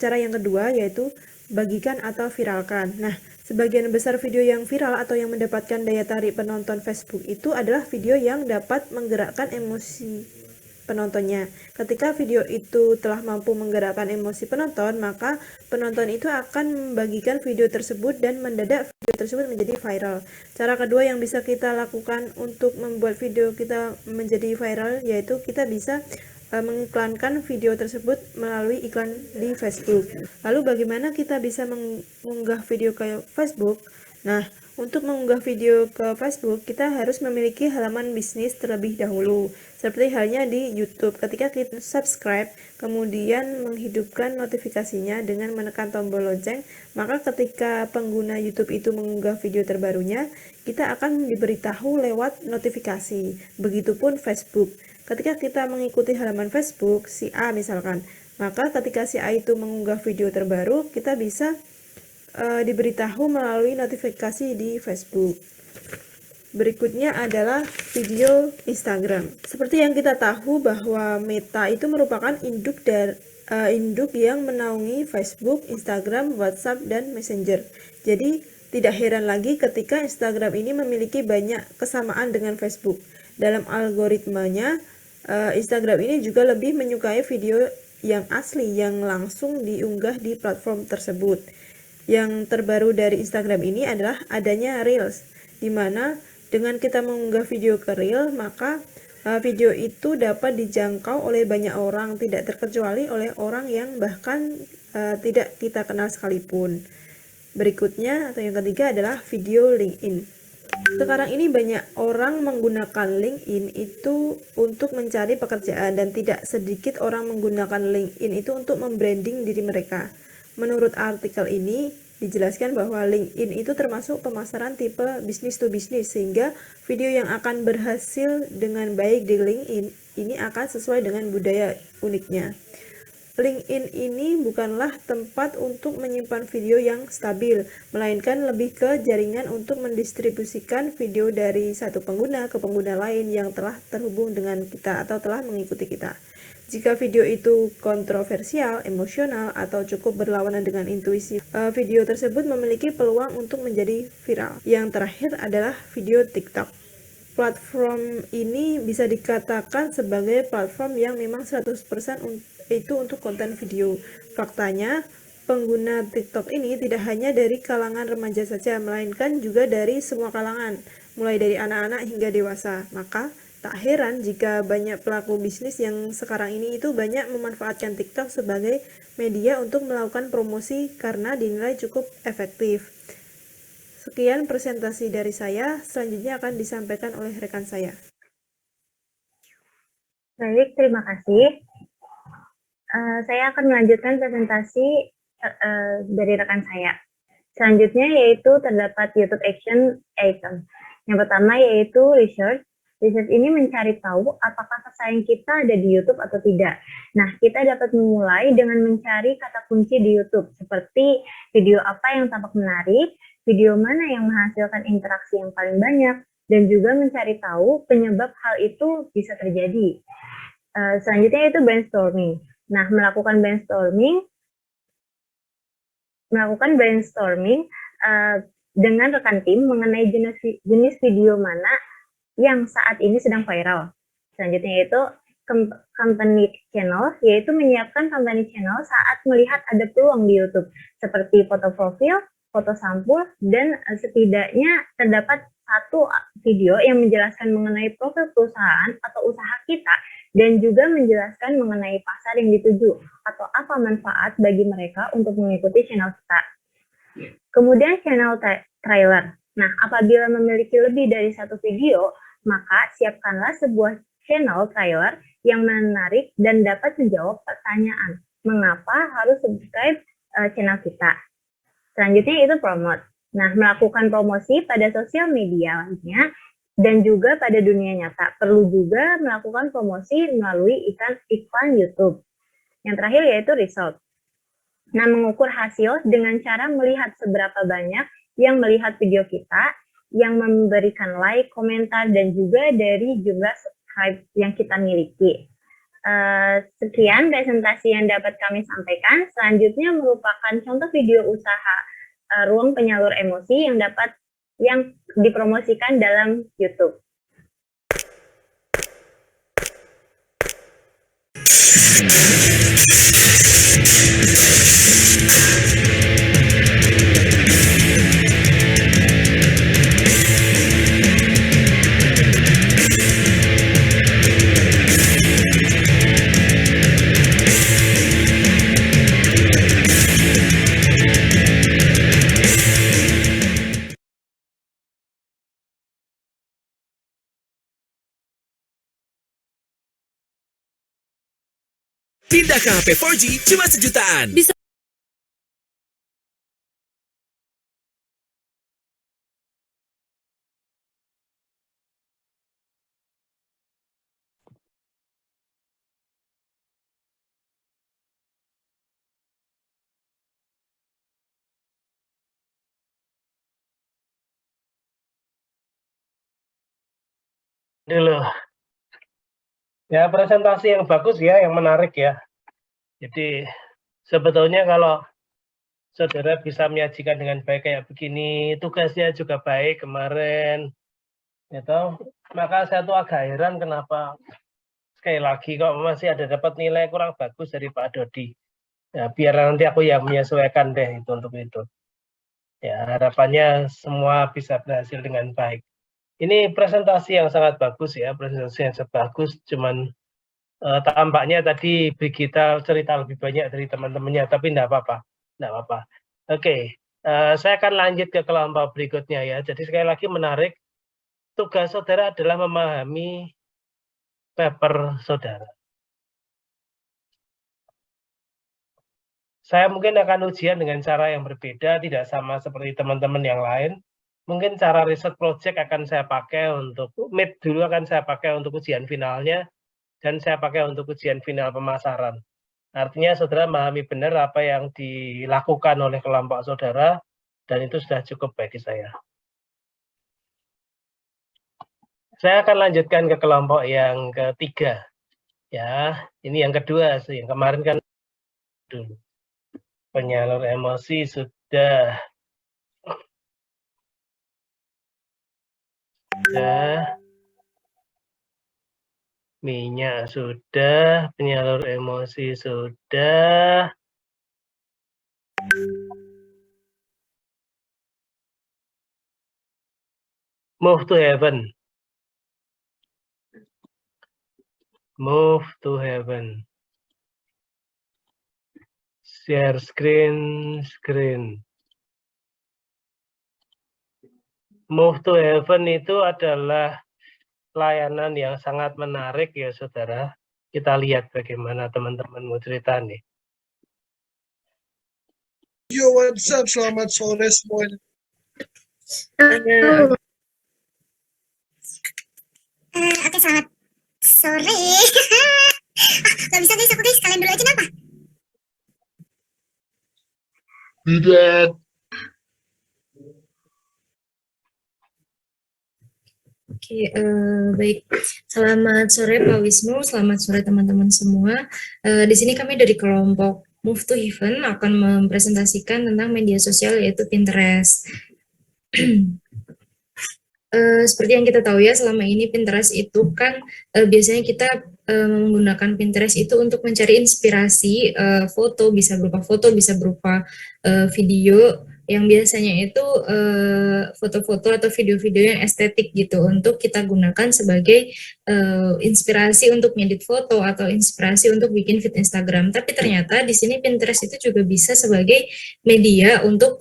Cara yang kedua yaitu bagikan atau viralkan. Nah, sebagian besar video yang viral atau yang mendapatkan daya tarik penonton Facebook itu adalah video yang dapat menggerakkan emosi penontonnya. Ketika video itu telah mampu menggerakkan emosi penonton, maka penonton itu akan membagikan video tersebut dan mendadak video tersebut menjadi viral. Cara kedua yang bisa kita lakukan untuk membuat video kita menjadi viral yaitu kita bisa mengiklankan video tersebut melalui iklan di Facebook. Lalu bagaimana kita bisa mengunggah video ke Facebook? Nah, untuk mengunggah video ke Facebook, kita harus memiliki halaman bisnis terlebih dahulu. Seperti halnya di YouTube, ketika kita subscribe, kemudian menghidupkan notifikasinya dengan menekan tombol lonceng, maka ketika pengguna YouTube itu mengunggah video terbarunya, kita akan diberitahu lewat notifikasi. Begitupun Facebook. Ketika kita mengikuti halaman Facebook, si A misalkan, maka ketika si A itu mengunggah video terbaru, kita bisa diberitahu melalui notifikasi di Facebook. Berikutnya adalah video Instagram. Seperti yang kita tahu bahwa Meta itu merupakan induk yang menaungi Facebook, Instagram, WhatsApp, dan Messenger. Jadi tidak heran lagi ketika Instagram ini memiliki banyak kesamaan dengan Facebook. Dalam algoritmanya, Instagram ini juga lebih menyukai video yang asli yang langsung diunggah di platform tersebut. Yang terbaru dari Instagram ini adalah adanya Reels, di mana dengan kita mengunggah video ke Reel, maka video itu dapat dijangkau oleh banyak orang, tidak terkecuali oleh orang yang bahkan tidak kita kenal sekalipun. Berikutnya atau yang ketiga adalah video LinkedIn. Sekarang ini banyak orang menggunakan LinkedIn itu untuk mencari pekerjaan dan tidak sedikit orang menggunakan LinkedIn itu untuk membranding diri mereka. Menurut artikel ini dijelaskan bahwa LinkedIn itu termasuk pemasaran tipe business to business, sehingga video yang akan berhasil dengan baik di LinkedIn ini akan sesuai dengan budaya uniknya. LinkedIn ini bukanlah tempat untuk menyimpan video yang stabil, melainkan lebih ke jaringan untuk mendistribusikan video dari satu pengguna ke pengguna lain yang telah terhubung dengan kita atau telah mengikuti kita. Jika video itu kontroversial, emosional, atau cukup berlawanan dengan intuisi, video tersebut memiliki peluang untuk menjadi viral. Yang terakhir adalah video TikTok. Platform ini bisa dikatakan sebagai platform yang memang 100% itu untuk konten video. Faktanya, pengguna TikTok ini tidak hanya dari kalangan remaja saja, melainkan juga dari semua kalangan, mulai dari anak-anak hingga dewasa. Maka, tak heran jika banyak pelaku bisnis yang sekarang ini itu banyak memanfaatkan TikTok sebagai media untuk melakukan promosi karena dinilai cukup efektif. Sekian presentasi dari saya, selanjutnya akan disampaikan oleh rekan saya. Baik, terima kasih. Saya akan melanjutkan presentasi dari rekan saya. Selanjutnya yaitu terdapat YouTube Action Item. Yang pertama yaitu Research. Research ini mencari tahu apakah pesaing kita ada di YouTube atau tidak. Nah, kita dapat memulai dengan mencari kata kunci di YouTube, seperti video apa yang tampak menarik, video mana yang menghasilkan interaksi yang paling banyak, dan juga mencari tahu penyebab hal itu bisa terjadi. Selanjutnya itu brainstorming. Nah, melakukan brainstorming dengan rekan tim mengenai jenis video mana yang saat ini sedang viral. Selanjutnya yaitu company channel, yaitu menyiapkan company channel saat melihat ada peluang di YouTube, seperti foto profil, foto sampul, dan setidaknya terdapat satu video yang menjelaskan mengenai profil perusahaan atau usaha kita, dan juga menjelaskan mengenai pasar yang dituju atau apa manfaat bagi mereka untuk mengikuti channel kita. Kemudian channel trailer. Nah, apabila memiliki lebih dari satu video, maka siapkanlah sebuah channel trailer yang menarik dan dapat menjawab pertanyaan mengapa harus subscribe channel kita. Selanjutnya itu promote. Nah, melakukan promosi pada sosial media lainnya dan juga pada dunia nyata. Perlu juga melakukan promosi melalui iklan YouTube. Yang terakhir yaitu result. Nah, mengukur hasil dengan cara melihat seberapa banyak yang melihat video kita, yang memberikan like, komentar, dan juga dari jumlah subscribe yang kita miliki. Sekian presentasi yang dapat kami sampaikan. Selanjutnya merupakan contoh video usaha ruang penyalur emosi yang dipromosikan dalam YouTube. Pindah ke HP 4G cuma sejutaan. Dulu. Ya, presentasi yang bagus ya, yang menarik ya. Jadi sebetulnya kalau saudara bisa menyajikan dengan baik kayak begini, tugasnya juga baik kemarin, gitu. Maka saya tuh agak heran kenapa sekali lagi kok masih ada dapat nilai kurang bagus dari Pak Dodi. Ya, biar nanti aku yang menyesuaikan deh itu untuk itu. Ya, harapannya semua bisa berhasil dengan baik. Ini presentasi yang sangat bagus ya, presentasi yang sangat bagus, cuman tampaknya tadi Brigita cerita lebih banyak dari teman-temannya, tapi enggak apa-apa, enggak apa-apa. Oke, saya akan lanjut ke kelompok berikutnya ya. Jadi sekali lagi menarik, tugas saudara adalah memahami paper saudara. Saya mungkin akan ujian dengan cara yang berbeda, tidak sama seperti teman-teman yang lain. Mungkin cara riset project akan saya pakai untuk, MIT dulu akan saya pakai untuk ujian finalnya, dan saya pakai untuk ujian final pemasaran. Artinya saudara memahami benar apa yang dilakukan oleh kelompok saudara, dan itu sudah cukup bagi saya. Saya akan lanjutkan ke kelompok yang ketiga. Ya, ini yang kedua sih, yang kemarin kan dulu. Penyalur emosi sudah. Minyak sudah, penyalur emosi sudah. Move to heaven. Move to heaven. Share screen. Move to heaven itu adalah layanan yang sangat menarik ya saudara. Kita lihat bagaimana teman-teman mau cerita nih. Yo, what's up? Selamat sore semuanya. Oke, selamat sore. Gak bisa guys, aku guys, kalian dulu aja kenapa? Tidak. Oke, baik. Selamat sore Pak Wisnu, selamat sore teman-teman semua. Di sini kami dari kelompok Move to Heaven akan mempresentasikan tentang media sosial yaitu Pinterest. Seperti yang kita tahu ya, selama ini Pinterest itu kan biasanya kita menggunakan Pinterest itu untuk mencari inspirasi foto, bisa berupa video, yang biasanya itu foto-foto atau video-video yang estetik gitu untuk kita gunakan sebagai inspirasi untuk ngedit foto atau inspirasi untuk bikin feed Instagram. Tapi ternyata di sini Pinterest itu juga bisa sebagai media untuk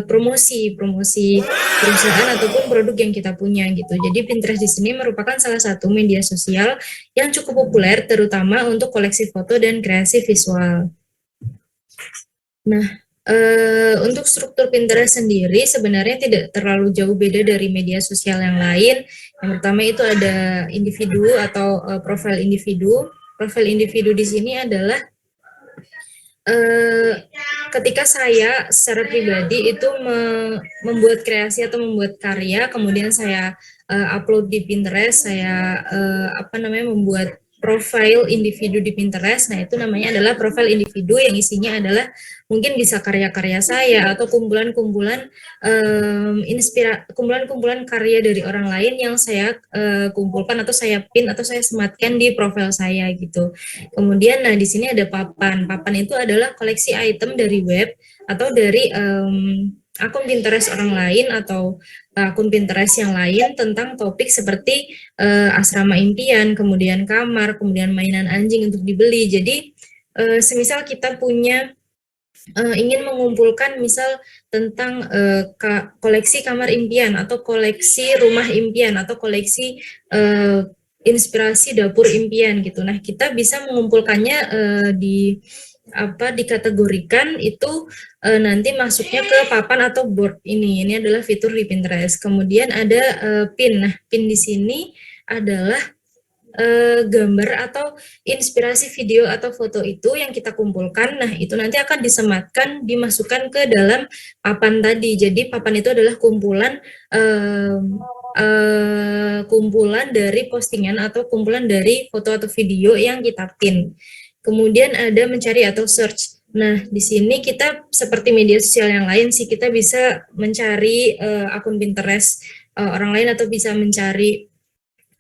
promosi perusahaan ataupun produk yang kita punya gitu. Jadi Pinterest di sini merupakan salah satu media sosial yang cukup populer terutama untuk koleksi foto dan kreasi visual. Nah, untuk struktur Pinterest sendiri sebenarnya tidak terlalu jauh beda dari media sosial yang lain. Yang pertama itu ada individu atau profil individu. Profil individu di sini adalah ketika saya secara pribadi itu membuat kreasi atau membuat karya, kemudian saya upload di Pinterest, saya membuat profil individu di Pinterest. Nah, itu namanya adalah profil individu yang isinya adalah mungkin bisa karya-karya saya atau kumpulan-kumpulan kumpulan-kumpulan karya dari orang lain yang saya kumpulkan atau saya pin atau saya sematkan di profil saya gitu. Kemudian nah di sini ada papan. Papan itu adalah koleksi item dari web atau dari akun Pinterest orang lain atau akun Pinterest yang lain tentang topik seperti asrama impian, kemudian kamar, kemudian mainan anjing untuk dibeli. Jadi semisal kita punya ingin mengumpulkan misal tentang koleksi kamar impian atau koleksi rumah impian atau koleksi inspirasi dapur impian gitu. Nah, kita bisa mengumpulkannya dikategorikan itu nanti masuknya ke papan atau board ini. Ini adalah fitur di Pinterest. Kemudian ada pin. Nah, pin di sini adalah gambar atau inspirasi video atau foto itu yang kita kumpulkan. Nah, itu nanti akan disematkan, dimasukkan ke dalam papan tadi. Jadi papan itu adalah kumpulan kumpulan dari postingan atau kumpulan dari foto atau video yang kita pin. Kemudian ada mencari atau search. Nah, di sini kita seperti media sosial yang lain sih, kita bisa mencari akun Pinterest orang lain atau bisa mencari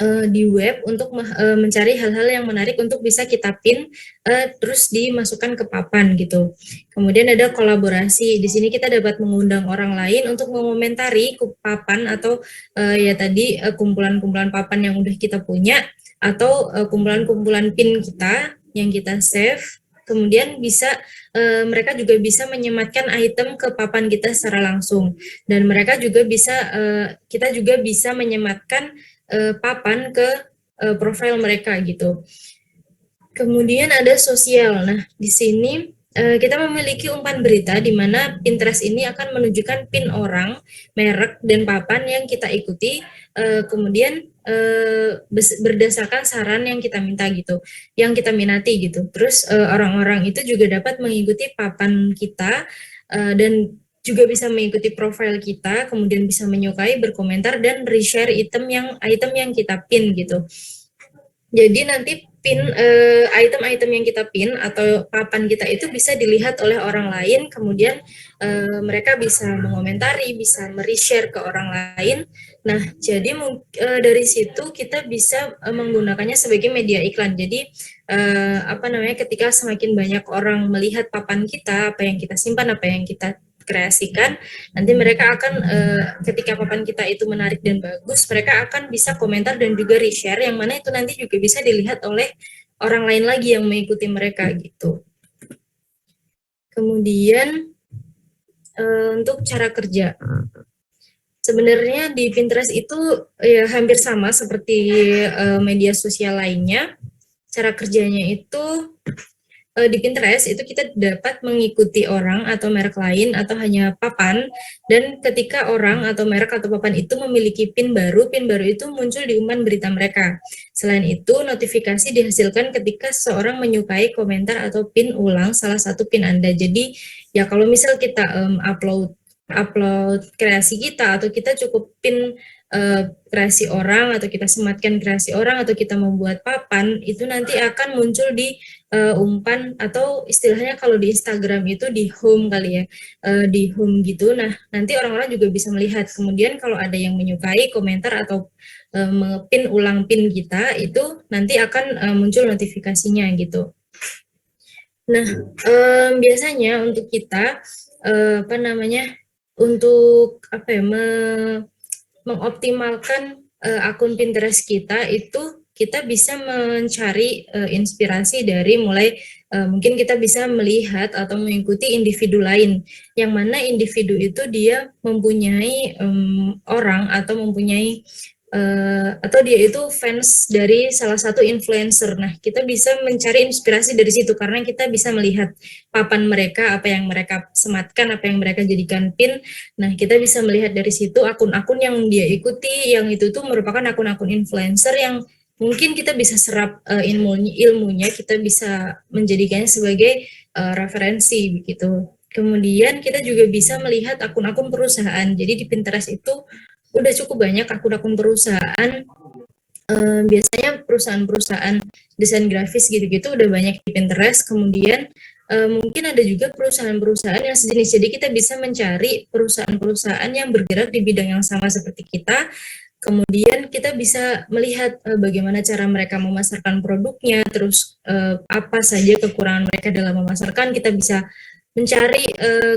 di web untuk mencari hal-hal yang menarik untuk bisa kita pin terus dimasukkan ke papan gitu. Kemudian ada kolaborasi. Di sini kita dapat mengundang orang lain untuk mengomentari papan atau ya tadi kumpulan-kumpulan papan yang udah kita punya atau kumpulan-kumpulan pin kita yang kita save. Kemudian bisa mereka juga bisa menyematkan item ke papan kita secara langsung, dan mereka juga bisa kita juga bisa menyematkan papan ke profil mereka gitu. Kemudian ada sosial. Nah, di sini kita memiliki umpan berita di mana Pinterest ini akan menunjukkan pin orang, merek, dan papan yang kita ikuti, kemudian berdasarkan saran yang kita minta gitu, yang kita minati gitu. Terus orang-orang itu juga dapat mengikuti papan kita dan juga bisa mengikuti profil kita, kemudian bisa menyukai, berkomentar, dan reshare item yang kita pin gitu. Jadi nanti item-item yang kita pin atau papan kita itu bisa dilihat oleh orang lain, kemudian mereka bisa mengomentari, bisa mereshare ke orang lain. Nah, jadi dari situ kita bisa menggunakannya sebagai media iklan. Jadi ketika semakin banyak orang melihat papan kita, apa yang kita simpan, apa yang kita kreasikan, nanti mereka akan ketika papan kita itu menarik dan bagus, mereka akan bisa komentar dan juga reshare, yang mana itu nanti juga bisa dilihat oleh orang lain lagi yang mengikuti mereka gitu. Kemudian untuk cara kerja, sebenarnya di Pinterest itu ya hampir sama seperti media sosial lainnya. Cara kerjanya itu di Pinterest itu kita dapat mengikuti orang atau merek lain atau hanya papan, dan ketika orang atau merek atau papan itu memiliki pin baru itu muncul di umpan berita mereka. Selain itu, notifikasi dihasilkan ketika seseorang menyukai, komentar, atau pin ulang salah satu pin Anda. Jadi ya kalau misal kita upload kreasi kita, atau kita cukup pin kreasi orang, atau kita sematkan kreasi orang, atau kita membuat papan, itu nanti akan muncul di umpan, atau istilahnya kalau di Instagram itu di home kali ya, di home gitu. Nah, nanti orang-orang juga bisa melihat. Kemudian kalau ada yang menyukai, komentar, atau mengepin ulang pin kita, itu nanti akan muncul notifikasinya gitu. Nah, biasanya untuk kita untuk apa ya, mengoptimalkan akun Pinterest kita itu kita bisa mencari inspirasi dari mulai mungkin kita bisa melihat atau mengikuti individu lain, yang mana individu itu dia mempunyai orang atau mempunyai atau dia itu fans dari salah satu influencer. Nah, kita bisa mencari inspirasi dari situ karena kita bisa melihat papan mereka, apa yang mereka sematkan, apa yang mereka jadikan pin. Nah, kita bisa melihat dari situ akun-akun yang dia ikuti, yang itu tuh merupakan akun-akun influencer yang mungkin kita bisa serap ilmunya, kita bisa menjadikannya sebagai referensi begitu. Kemudian kita juga bisa melihat akun-akun perusahaan. Jadi di Pinterest itu udah cukup banyak akun-akun perusahaan, biasanya perusahaan-perusahaan desain grafis gitu-gitu udah banyak di Pinterest. Kemudian mungkin ada juga perusahaan-perusahaan yang sejenis, jadi kita bisa mencari perusahaan-perusahaan yang bergerak di bidang yang sama seperti kita. Kemudian kita bisa melihat bagaimana cara mereka memasarkan produknya, terus apa saja kekurangan mereka dalam memasarkan. Kita bisa mencari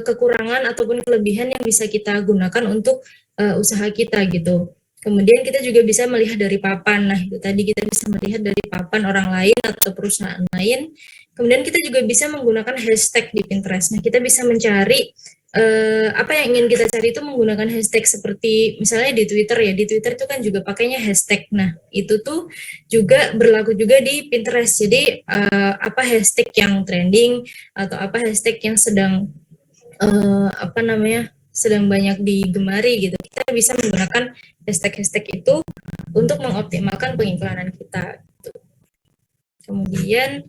kekurangan ataupun kelebihan yang bisa kita gunakan untuk usaha kita gitu. Kemudian kita juga bisa melihat dari papan. Nah, itu tadi kita bisa melihat dari papan orang lain atau perusahaan lain. Kemudian kita juga bisa menggunakan hashtag di Pinterest. Nah, kita bisa mencari apa yang ingin kita cari itu menggunakan hashtag seperti misalnya di Twitter ya. Di Twitter itu kan juga pakainya hashtag. Nah, itu tuh juga berlaku juga di Pinterest. Jadi apa hashtag yang trending atau apa hashtag yang sedang sedang banyak digemari gitu. Kita bisa menggunakan hashtag-hashtag itu untuk mengoptimalkan pengiklanan kita. Gitu. Kemudian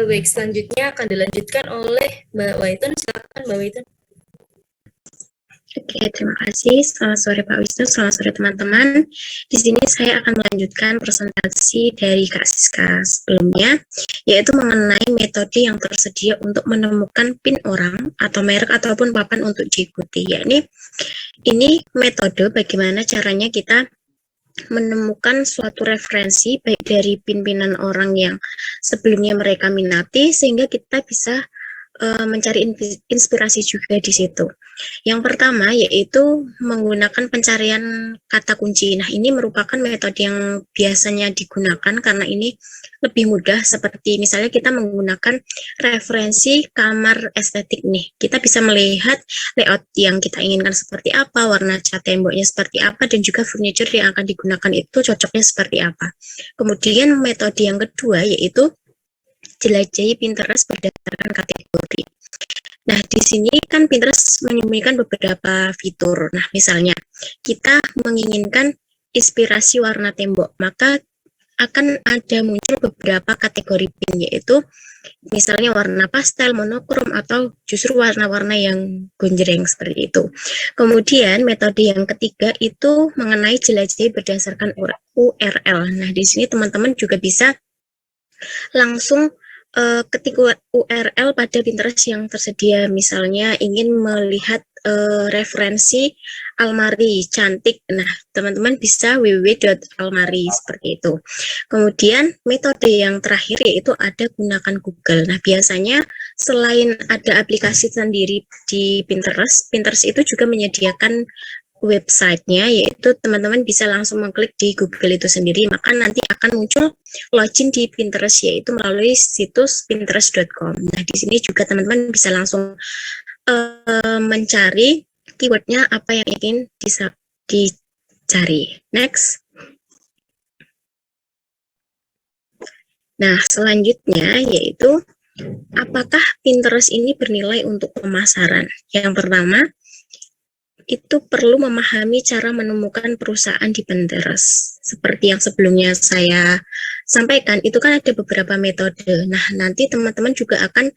baik, selanjutnya akan dilanjutkan oleh Mbak Waitun. Silakan Mbak Waitun. Oke, terima kasih. Selamat sore Pak Wisnu, selamat sore teman-teman. Di sini saya akan melanjutkan presentasi dari Kak Siska sebelumnya, yaitu mengenai metode yang tersedia untuk menemukan PIN orang atau merek ataupun papan untuk diikuti. Yakni ini metode bagaimana caranya kita menemukan suatu referensi baik dari pin-pinan orang yang sebelumnya mereka minati sehingga kita bisa mencari inspirasi juga di situ. Yang pertama yaitu menggunakan pencarian kata kunci. Nah, ini merupakan metode yang biasanya digunakan karena ini lebih mudah, seperti misalnya kita menggunakan referensi kamar estetik nih. Kita bisa melihat layout yang kita inginkan seperti apa, warna cat temboknya seperti apa, dan juga furniture yang akan digunakan itu cocoknya seperti apa. Kemudian metode yang kedua yaitu jelajahi Pinterest berdasarkan kategori. Nah, di sini kan Pinterest menyembunyikan beberapa fitur. Nah, misalnya kita menginginkan inspirasi warna tembok, maka akan ada muncul beberapa kategori pin, yaitu misalnya warna pastel, monokrom, atau justru warna-warna yang gonjreng seperti itu. Kemudian metode yang ketiga itu mengenai jelajahi berdasarkan URL. Nah, di sini teman-teman juga bisa langsung ketik URL pada Pinterest yang tersedia, misalnya ingin melihat referensi almari cantik. Nah, teman-teman bisa www.almari seperti itu. Kemudian metode yang terakhir yaitu ada gunakan Google. Nah, biasanya selain ada aplikasi sendiri di Pinterest, Pinterest itu juga menyediakan websitenya, yaitu teman-teman bisa langsung mengklik di Google itu sendiri, maka nanti akan muncul login di Pinterest, yaitu melalui situs pinterest.com. Nah, di sini juga teman-teman bisa langsung mencari keywordnya apa yang ingin dicari. Next. Nah, selanjutnya yaitu apakah Pinterest ini bernilai untuk pemasaran? Yang pertama, itu perlu memahami cara menemukan perusahaan di Pinterest. Seperti yang sebelumnya saya sampaikan, itu kan ada beberapa metode. Nah, nanti teman-teman juga akan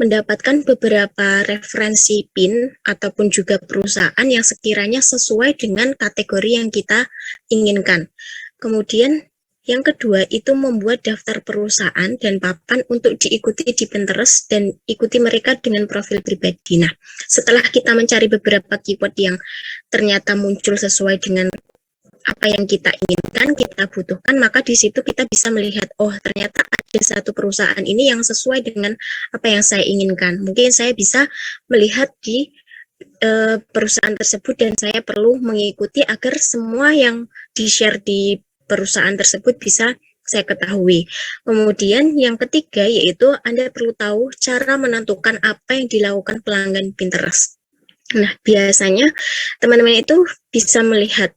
mendapatkan beberapa referensi PIN ataupun juga perusahaan yang sekiranya sesuai dengan kategori yang kita inginkan. Kemudian yang kedua itu membuat daftar perusahaan dan papan untuk diikuti di Pinterest dan ikuti mereka dengan profil pribadi. Nah, setelah kita mencari beberapa keyword yang ternyata muncul sesuai dengan apa yang kita inginkan, kita butuhkan, maka di situ kita bisa melihat, oh ternyata ada satu perusahaan ini yang sesuai dengan apa yang saya inginkan. Mungkin saya bisa melihat di perusahaan tersebut dan saya perlu mengikuti agar semua yang di-share di perusahaan tersebut bisa saya ketahui. Kemudian yang ketiga yaitu Anda perlu tahu cara menentukan apa yang dilakukan pelanggan Pinterest. Nah, biasanya teman-teman itu bisa melihat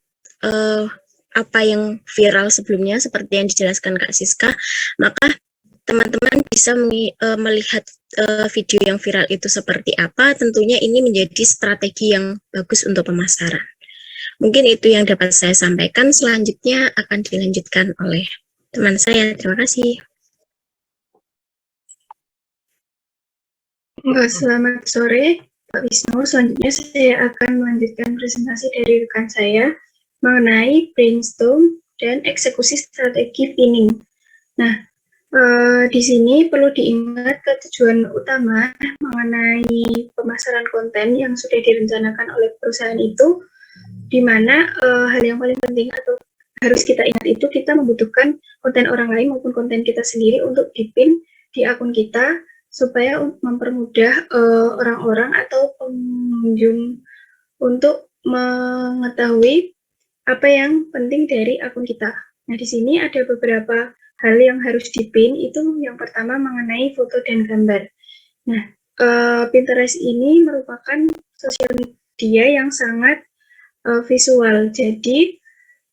apa yang viral sebelumnya seperti yang dijelaskan Kak Siska, maka teman-teman bisa melihat video yang viral itu seperti apa. Tentunya ini menjadi strategi yang bagus untuk pemasaran. Mungkin itu yang dapat saya sampaikan. Selanjutnya akan dilanjutkan oleh teman saya. Terima kasih. Selamat sore, Pak Wisnu. Selanjutnya saya akan melanjutkan presentasi dari rekan saya mengenai brainstorm dan eksekusi strategi pinning. Nah, di sini perlu diingat tujuan utama mengenai pemasaran konten yang sudah direncanakan oleh perusahaan itu, di mana hal yang paling penting atau harus kita ingat itu kita membutuhkan konten orang lain maupun konten kita sendiri untuk dipin di akun kita supaya mempermudah orang-orang atau pengunjung untuk mengetahui apa yang penting dari akun kita. Nah, di sini ada beberapa hal yang harus dipin. Itu yang pertama mengenai foto dan gambar. Nah, Pinterest ini merupakan sosial media yang sangat visual. Jadi,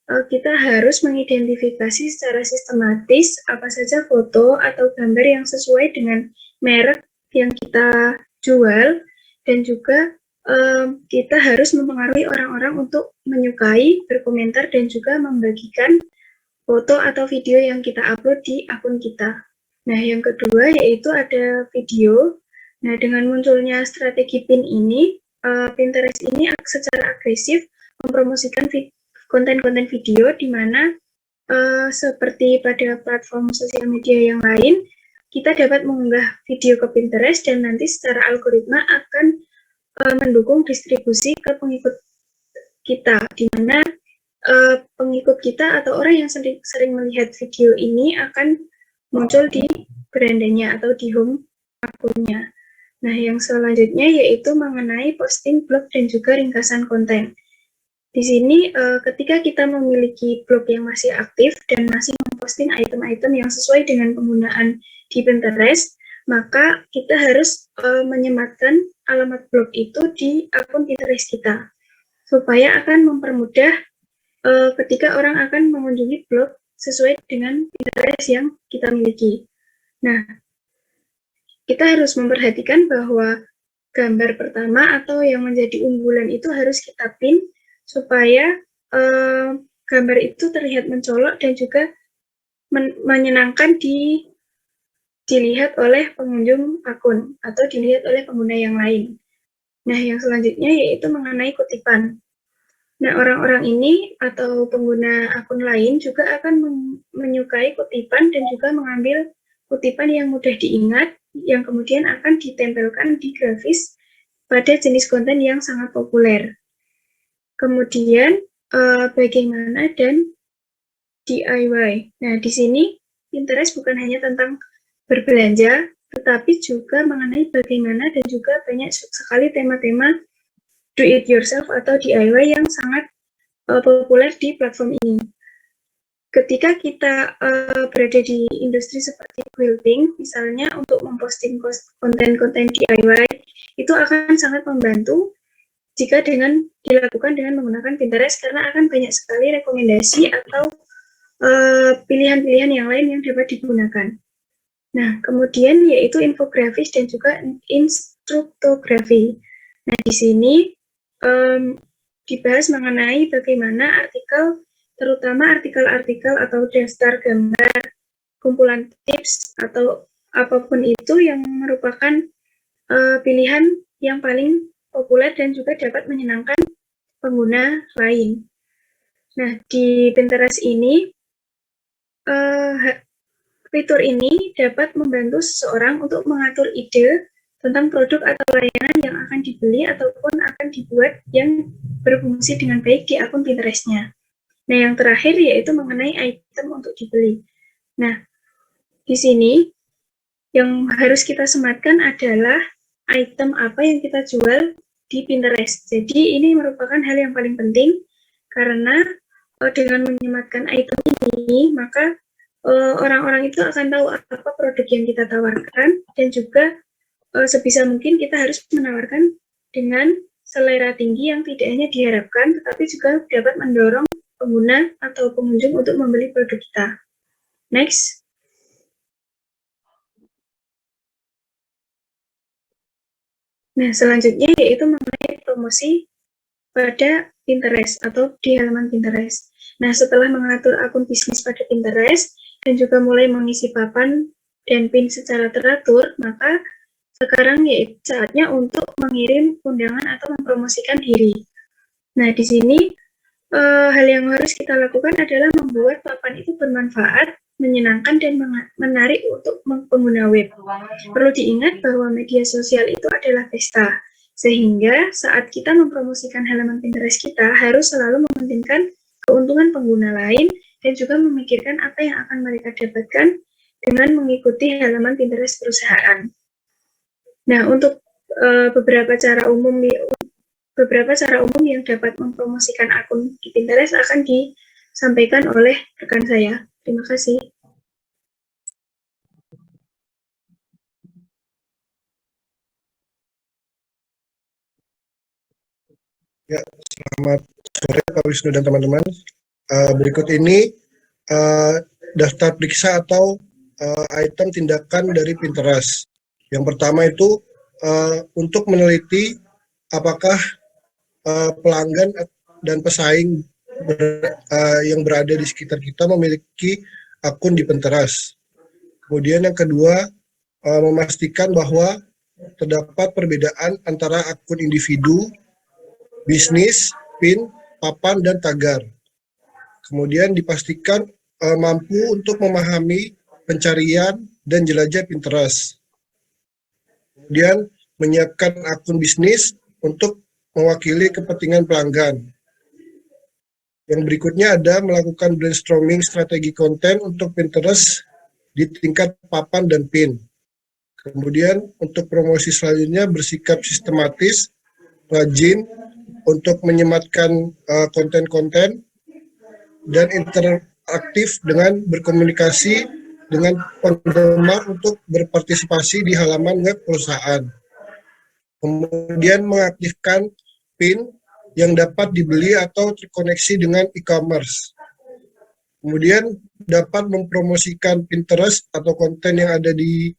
kita harus mengidentifikasi secara sistematis apa saja foto atau gambar yang sesuai dengan merek yang kita jual, dan juga kita harus mempengaruhi orang-orang untuk menyukai, berkomentar, dan juga membagikan foto atau video yang kita upload di akun kita. Nah, yang kedua yaitu ada video. Nah, dengan munculnya strategi pin ini, Pinterest ini secara agresif mempromosikan konten-konten video di mana seperti pada platform sosial media yang lain, kita dapat mengunggah video ke Pinterest dan nanti secara algoritma akan mendukung distribusi ke pengikut kita, di mana pengikut kita atau orang yang sering melihat video ini akan muncul di berandanya atau di home akunnya. Nah, yang selanjutnya yaitu mengenai posting blog dan juga ringkasan konten. Di sini, ketika kita memiliki blog yang masih aktif dan masih memposting item-item yang sesuai dengan penggunaan di Pinterest, maka kita harus menyematkan alamat blog itu di akun Pinterest kita, supaya akan mempermudah ketika orang akan mengunjungi blog sesuai dengan Pinterest yang kita miliki. Nah, kita harus memperhatikan bahwa gambar pertama atau yang menjadi unggulan itu harus kita pin supaya gambar itu terlihat mencolok dan juga menyenangkan dilihat oleh pengunjung akun atau dilihat oleh pengguna yang lain. Nah, yang selanjutnya yaitu mengenai kutipan. Nah, orang-orang ini atau pengguna akun lain juga akan menyukai kutipan dan juga mengambil kutipan yang mudah diingat, yang kemudian akan ditempelkan di grafis pada jenis konten yang sangat populer. Kemudian, bagaimana dan DIY. Nah, di sini Pinterest bukan hanya tentang berbelanja, tetapi juga mengenai bagaimana dan juga banyak sekali tema-tema do it yourself atau DIY yang sangat populer di platform ini. Ketika kita berada di industri seperti quilting, misalnya untuk memposting konten-konten DIY, itu akan sangat membantu jika dilakukan dengan menggunakan Pinterest, karena akan banyak sekali rekomendasi atau pilihan-pilihan yang lain yang dapat digunakan. Nah, kemudian yaitu infografis dan juga instruktografi. Nah, di sini dibahas mengenai bagaimana artikel, terutama artikel-artikel atau daftar gambar, kumpulan tips, atau apapun itu yang merupakan pilihan yang paling populer dan juga dapat menyenangkan pengguna lain. Nah, di Pinterest ini, fitur ini dapat membantu seseorang untuk mengatur ide tentang produk atau layanan yang akan dibeli ataupun akan dibuat yang berfungsi dengan baik di akun Pinterest-nya. Nah, yang terakhir yaitu mengenai item untuk dibeli. Nah, di sini yang harus kita sematkan adalah item apa yang kita jual di Pinterest. Jadi ini merupakan hal yang paling penting karena dengan menyematkan item ini, maka orang-orang itu akan tahu apa produk yang kita tawarkan, dan juga sebisa mungkin kita harus menawarkan dengan selera tinggi yang tidak hanya diharapkan, tetapi juga dapat mendorong pengguna atau pengunjung untuk membeli produk kita. Next. Nah, selanjutnya yaitu mengenai promosi pada Pinterest atau di halaman Pinterest. Nah, setelah mengatur akun bisnis pada Pinterest dan juga mulai mengisi papan dan pin secara teratur, maka sekarang yaitu saatnya untuk mengirim undangan atau mempromosikan diri. Nah, di sini hal yang harus kita lakukan adalah membuat papan itu bermanfaat, menyenangkan, dan menarik untuk pengguna web. Perlu diingat bahwa media sosial itu adalah pesta, sehingga saat kita mempromosikan halaman Pinterest kita harus selalu mementingkan keuntungan pengguna lain dan juga memikirkan apa yang akan mereka dapatkan dengan mengikuti halaman Pinterest perusahaan. Nah, untuk beberapa cara umum yang dapat mempromosikan akun di Pinterest akan disampaikan oleh rekan saya. Terima kasih. Ya, selamat sore Pak Wisnu dan teman-teman. Berikut ini daftar periksa atau item tindakan dari Pinterest. Yang pertama itu untuk meneliti apakah pelanggan dan pesaing yang berada di sekitar kita memiliki akun di Pinterest. Kemudian yang kedua, memastikan bahwa terdapat perbedaan antara akun individu, bisnis, pin, papan, dan tagar. Kemudian dipastikan mampu untuk memahami pencarian dan jelajah Pinterest. Kemudian menyiapkan akun bisnis untuk mewakili kepentingan pelanggan. Yang berikutnya ada melakukan brainstorming strategi konten untuk Pinterest di tingkat papan dan pin. Kemudian untuk promosi selanjutnya bersikap sistematis, rajin untuk menyematkan konten-konten dan interaktif dengan berkomunikasi dengan penggemar untuk berpartisipasi di halaman web perusahaan. Kemudian mengaktifkan pin yang dapat dibeli atau terkoneksi dengan e-commerce. Kemudian dapat mempromosikan Pinterest atau konten yang ada di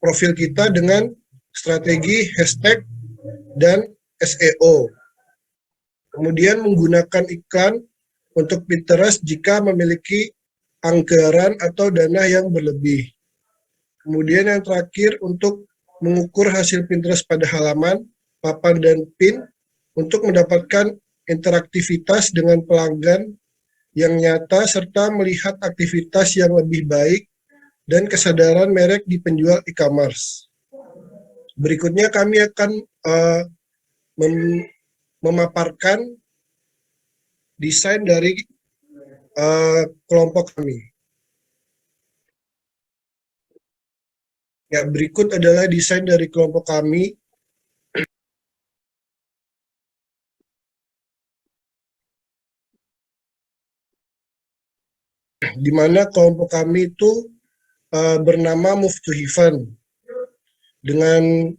profil kita dengan strategi hashtag dan SEO. Kemudian menggunakan iklan untuk Pinterest jika memiliki anggaran atau dana yang berlebih. Kemudian yang terakhir untuk mengukur hasil Pinterest pada halaman, papan, dan pin untuk mendapatkan interaktivitas dengan pelanggan yang nyata serta melihat aktivitas yang lebih baik dan kesadaran merek di penjual e-commerce. Berikutnya kami akan memaparkan desain dari kelompok kami. Ya, berikut adalah desain dari kelompok kami. Di mana kelompok kami itu bernama Move to Heaven. Dengan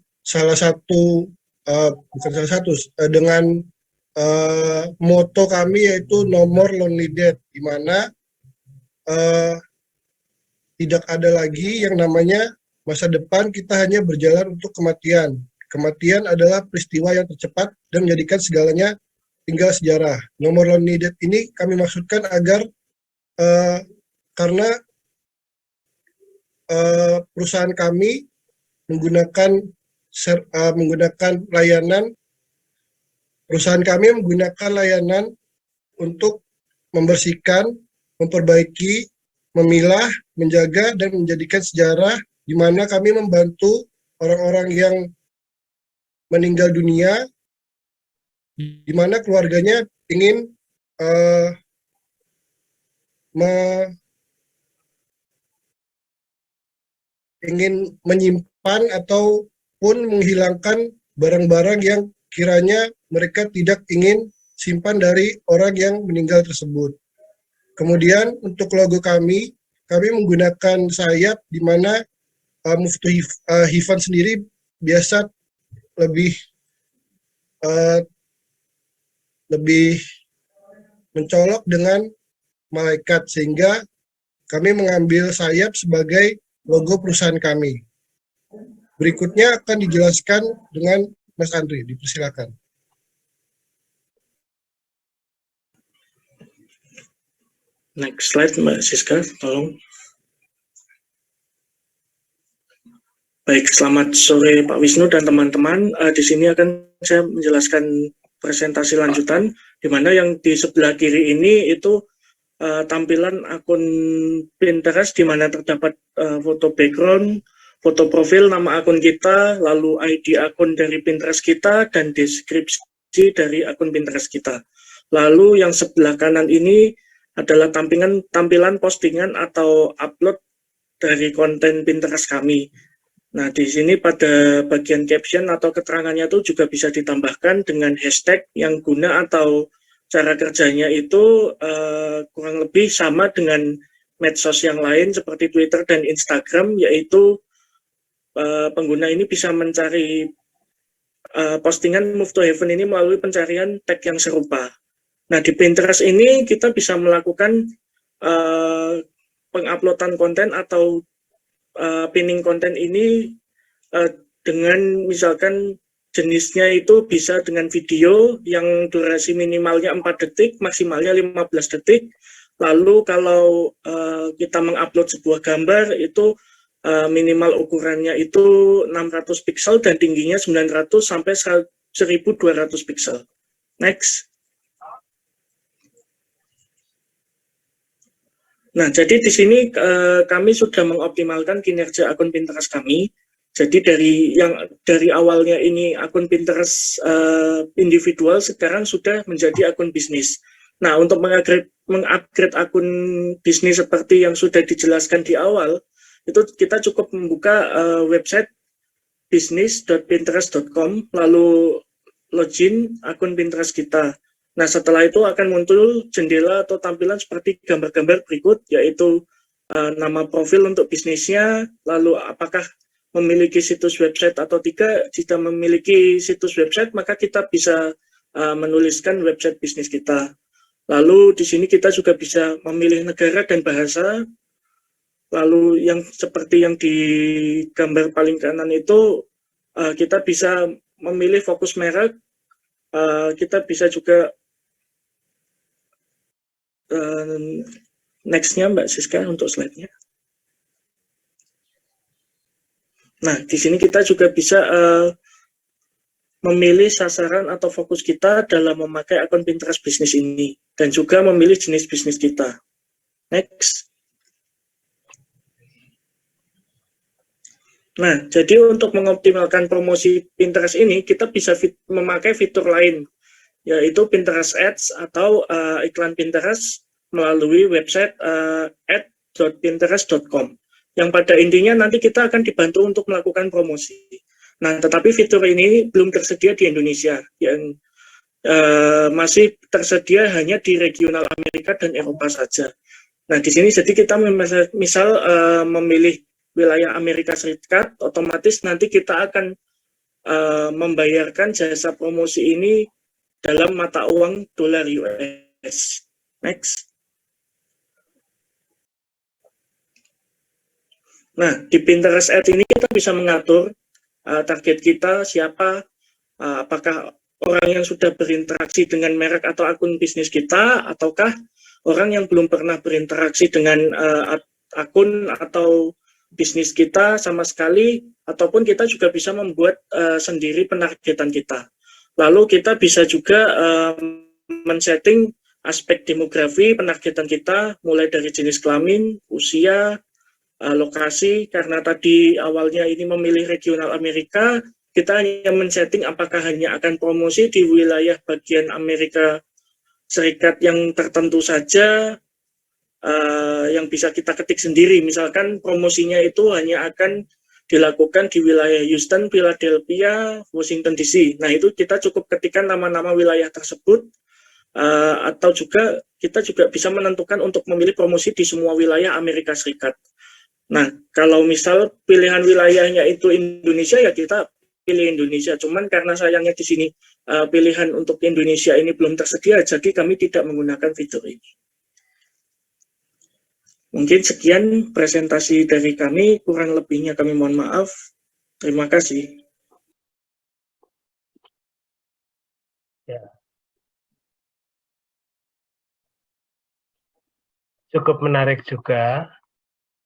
dengan moto kami yaitu No More Lonely Death, di mana tidak ada lagi yang namanya masa depan kita hanya berjalan untuk kematian. Kematian adalah peristiwa yang tercepat dan menjadikan segalanya tinggal sejarah. No More Lonely Death ini kami maksudkan agar karena perusahaan kami menggunakan layanan, untuk membersihkan, memperbaiki, memilah, menjaga, dan menjadikan sejarah di mana kami membantu orang-orang yang meninggal dunia, di mana keluarganya ingin menyimpan atau pun menghilangkan barang-barang yang kiranya mereka tidak ingin simpan dari orang yang meninggal tersebut. Kemudian untuk logo kami menggunakan sayap di mana Muftu Hifan sendiri biasa lebih mencolok dengan malaikat, sehingga kami mengambil sayap sebagai logo perusahaan kami. Berikutnya akan dijelaskan dengan Mas Andri, dipersilakan. Next slide, Mbak Siska, tolong. Baik, selamat sore Pak Wisnu dan teman-teman. Di sini akan saya menjelaskan presentasi lanjutan, di mana yang di sebelah kiri ini itu tampilan akun Pinterest, di mana terdapat foto background, foto profil, nama akun kita, lalu ID akun dari Pinterest kita, dan deskripsi dari akun Pinterest kita. Lalu yang sebelah kanan ini adalah tampilan postingan atau upload dari konten Pinterest kami. Nah, di sini pada bagian caption atau keterangannya itu juga bisa ditambahkan dengan hashtag yang guna atau cara kerjanya itu kurang lebih sama dengan medsos yang lain seperti Twitter dan Instagram, yaitu pengguna ini bisa mencari postingan Move to Heaven ini melalui pencarian tag yang serupa. Nah, di Pinterest ini kita bisa melakukan penguploadan konten atau pinning konten ini dengan misalkan jenisnya itu bisa dengan video yang durasi minimalnya 4 detik, maksimalnya 15 detik. Lalu kalau kita mengupload sebuah gambar itu minimal ukurannya itu 600 pixel dan tingginya 900 sampai 1200 pixel. Next. Nah, jadi di sini kami sudah mengoptimalkan kinerja akun Pinterest kami. Jadi dari awalnya ini akun Pinterest individual, sekarang sudah menjadi akun bisnis. Nah, untuk mengupgrade akun bisnis seperti yang sudah dijelaskan di awal, itu kita cukup membuka website business.pinterest.com, lalu login akun Pinterest kita. Nah, setelah itu akan muncul jendela atau tampilan seperti gambar-gambar berikut, yaitu nama profil untuk bisnisnya, lalu apakah memiliki situs website atau tidak. Jika memiliki situs website, maka kita bisa menuliskan website bisnis kita. Lalu di sini kita juga bisa memilih negara dan bahasa. Lalu yang seperti yang di gambar paling kanan itu, kita bisa memilih fokus merek. Kita bisa juga next-nya Mbak Siska untuk slide-nya. Nah, di sini kita juga bisa memilih sasaran atau fokus kita dalam memakai akun Pinterest bisnis ini, dan juga memilih jenis bisnis kita. Next. Nah, jadi untuk mengoptimalkan promosi Pinterest ini, kita bisa memakai fitur lain, yaitu Pinterest Ads atau iklan Pinterest melalui website ad.pinterest.com. Yang pada intinya nanti kita akan dibantu untuk melakukan promosi. Nah, tetapi fitur ini belum tersedia di Indonesia, yang masih tersedia hanya di regional Amerika dan Eropa saja. Nah, di sini jadi kita misal memilih wilayah Amerika Serikat, otomatis nanti kita akan membayarkan jasa promosi ini dalam mata uang dolar US. Next. Nah, di Pinterest Ads ini kita bisa mengatur target kita siapa, apakah orang yang sudah berinteraksi dengan merek atau akun bisnis kita, ataukah orang yang belum pernah berinteraksi dengan akun atau bisnis kita sama sekali, ataupun kita juga bisa membuat sendiri penargetan kita. Lalu kita bisa juga men-setting aspek demografi penargetan kita, mulai dari jenis kelamin, usia, lokasi. Karena tadi awalnya ini memilih regional Amerika, kita hanya men-setting apakah hanya akan promosi di wilayah bagian Amerika Serikat yang tertentu saja, yang bisa kita ketik sendiri. Misalkan promosinya itu hanya akan dilakukan di wilayah Houston, Philadelphia, Washington DC. Nah, itu kita cukup ketikkan nama-nama wilayah tersebut, atau juga kita juga bisa menentukan untuk memilih promosi di semua wilayah Amerika Serikat. Nah, kalau misal pilihan wilayahnya itu Indonesia, ya kita pilih Indonesia. Cuman karena sayangnya di sini pilihan untuk Indonesia ini belum tersedia, jadi kami tidak menggunakan fitur ini. Mungkin sekian presentasi dari kami, kurang lebihnya kami mohon maaf. Terima kasih. Ya. Cukup menarik juga.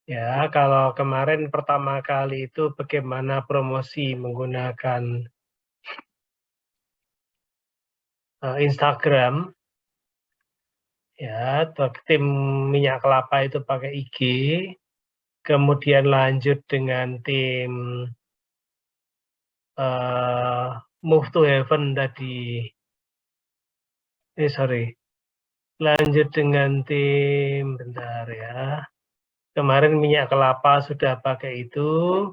Ya, kalau kemarin pertama kali itu bagaimana promosi menggunakan Instagram. Ya, tim minyak kelapa itu pakai IG, kemudian lanjut dengan tim Move to Heaven tadi. Lanjut dengan tim, bentar ya. Kemarin minyak kelapa sudah pakai itu,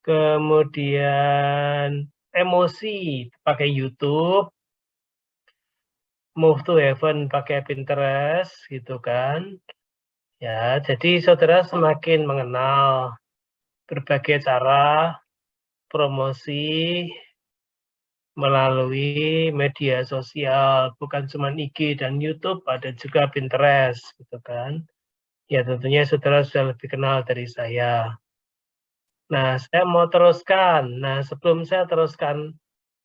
kemudian emosi pakai YouTube, Move to Heaven pakai Pinterest gitu kan. Ya, jadi saudara semakin mengenal berbagai cara promosi melalui media sosial, bukan cuma IG dan YouTube, ada juga Pinterest gitu kan. Ya tentunya saudara sudah lebih kenal dari saya. Nah, saya mau teruskan. Nah, sebelum saya teruskan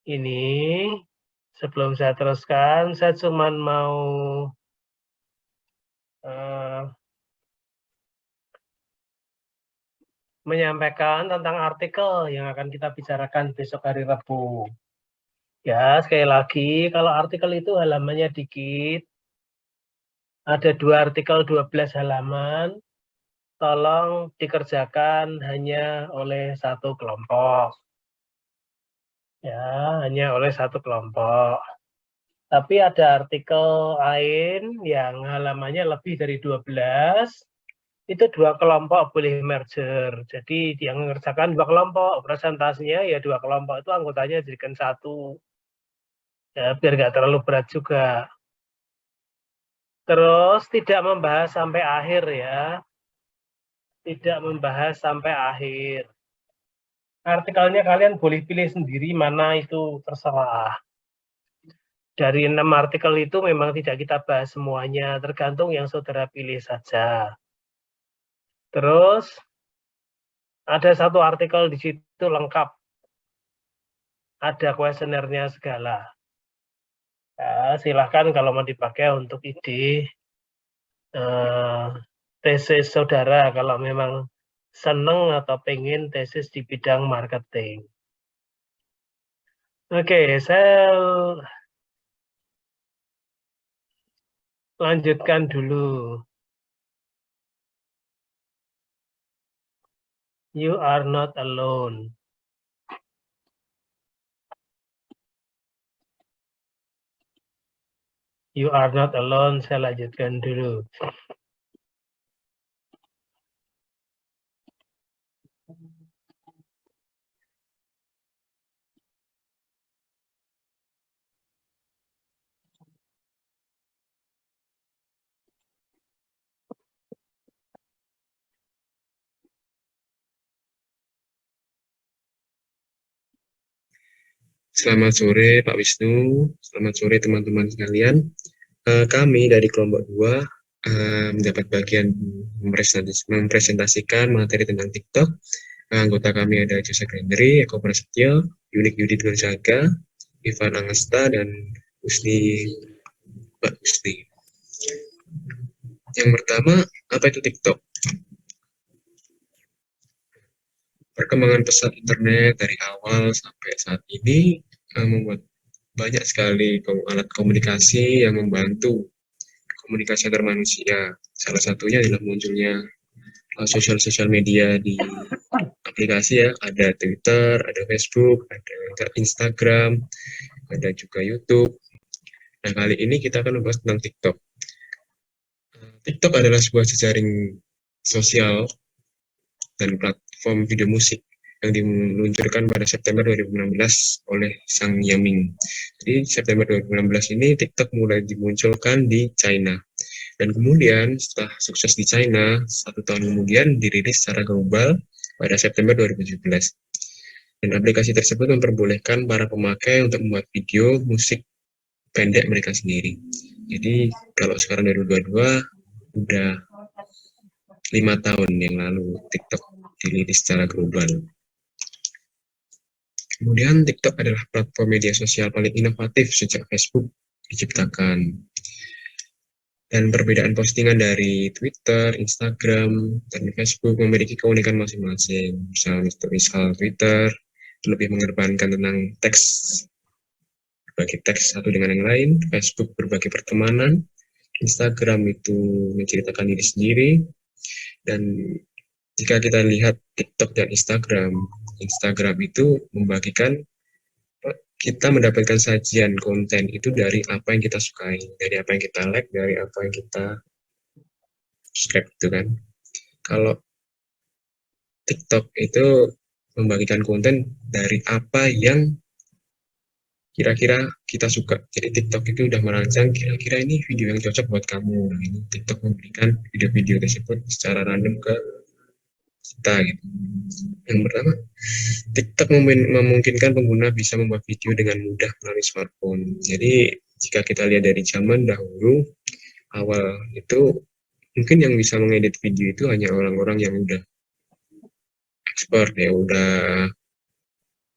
ini, saya cuma mau menyampaikan tentang artikel yang akan kita bicarakan besok hari Rabu. Ya, sekali lagi, kalau artikel itu halamannya dikit, ada 2 artikel 12 halaman, tolong dikerjakan hanya oleh 1 kelompok. Ya, hanya oleh 1 kelompok. Tapi ada artikel lain yang halamannya lebih dari 12, itu 2 kelompok boleh merger. Jadi yang mengerjakan 2 kelompok, presentasinya ya 2 kelompok itu anggotanya jadikan 1. Ya, biar nggak terlalu berat juga. Terus tidak membahas sampai akhir ya. Tidak membahas sampai akhir. Artikelnya kalian boleh pilih sendiri mana itu terserah. Dari 6 artikel itu memang tidak kita bahas semuanya, tergantung yang saudara pilih saja. Terus ada 1 artikel di situ lengkap. Ada kuesionernya segala. Ya, silahkan kalau mau dipakai untuk ide tesis saudara kalau memang seneng atau pengen tesis di bidang marketing. Oke, saya lanjutkan dulu. You are not alone. You are not alone, saya lanjutkan dulu. Selamat sore Pak Wisnu, selamat sore teman-teman sekalian. Kami dari kelompok 2 mendapat bagian mempresentasikan materi tentang TikTok. Anggota kami ada Jose Hendry, Eko Prasetyo, Yunik Yudit Gonzaga, Ivan Angesta, dan Mbak Usni. Yang pertama, apa itu TikTok? Perkembangan pesat internet dari awal sampai saat ini membuat banyak sekali alat komunikasi yang membantu komunikasi antar manusia. Salah satunya adalah munculnya sosial media di aplikasi ya. Ada Twitter, ada Facebook, ada Instagram, ada juga YouTube. Nah, kali ini kita akan membahas tentang TikTok. TikTok adalah sebuah jejaring sosial dan platform video musik yang diluncurkan pada September 2016 oleh Sang Yaming. Jadi September 2016 ini TikTok mulai dimunculkan di China. Dan kemudian setelah sukses di China, 1 tahun kemudian dirilis secara global pada September 2017. Dan aplikasi tersebut memperbolehkan para pemakai untuk membuat video, musik pendek mereka sendiri. Jadi kalau sekarang 2022, udah 5 tahun yang lalu TikTok dirilis secara global. Kemudian TikTok adalah platform media sosial paling inovatif sejak Facebook diciptakan. Dan perbedaan postingan dari Twitter, Instagram, dan Facebook memiliki keunikan masing-masing. Misal Twitter lebih mengedepankan tentang teks, berbagi teks satu dengan yang lain. Facebook berbagi pertemanan. Instagram itu menceritakan diri sendiri. Dan jika kita lihat TikTok dan Instagram itu membagikan, kita mendapatkan sajian konten itu dari apa yang kita sukai, dari apa yang kita like, dari apa yang kita subscribe gitu kan. Kalau TikTok itu membagikan konten dari apa yang kira-kira kita suka. Jadi TikTok itu udah merancang kira-kira ini video yang cocok buat kamu. Nah, ini TikTok memberikan video-video tersebut secara random ke kita gitu. Yang pertama, TikTok memungkinkan pengguna bisa membuat video dengan mudah melalui smartphone. Jadi jika kita lihat dari zaman dahulu, awal itu mungkin yang bisa mengedit video itu hanya orang-orang yang udah expert ya, udah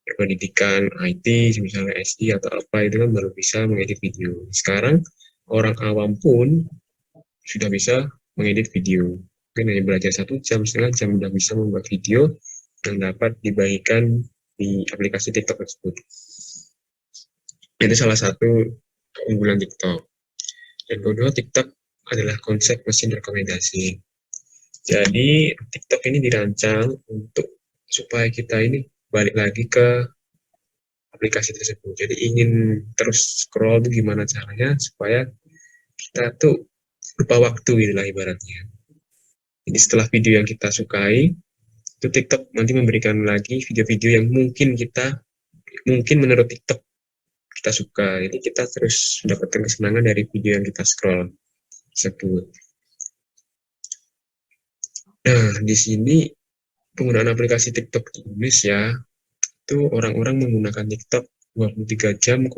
berpendidikan IT, misalnya SD atau apa, itu kan baru bisa mengedit video. Sekarang orang awam pun sudah bisa mengedit video. Mungkin hanya belajar 1 jam, setengah jam udah bisa membuat video yang dapat dibagikan di aplikasi TikTok tersebut. Itu salah satu keunggulan TikTok. Dan kedua, TikTok adalah konsep mesin rekomendasi. Jadi TikTok ini dirancang untuk supaya kita ini balik lagi ke aplikasi tersebut. Jadi ingin terus scroll tuh gimana caranya supaya kita tuh lupa waktu gitu lah ibaratnya. Jadi setelah video yang kita sukai, itu TikTok nanti memberikan lagi video-video yang mungkin menurut TikTok kita suka. Jadi kita terus mendapatkan kesenangan dari video yang kita scroll tersebut. Nah, di sini penggunaan aplikasi TikTok di Indonesia itu orang-orang menggunakan TikTok 23 jam, 1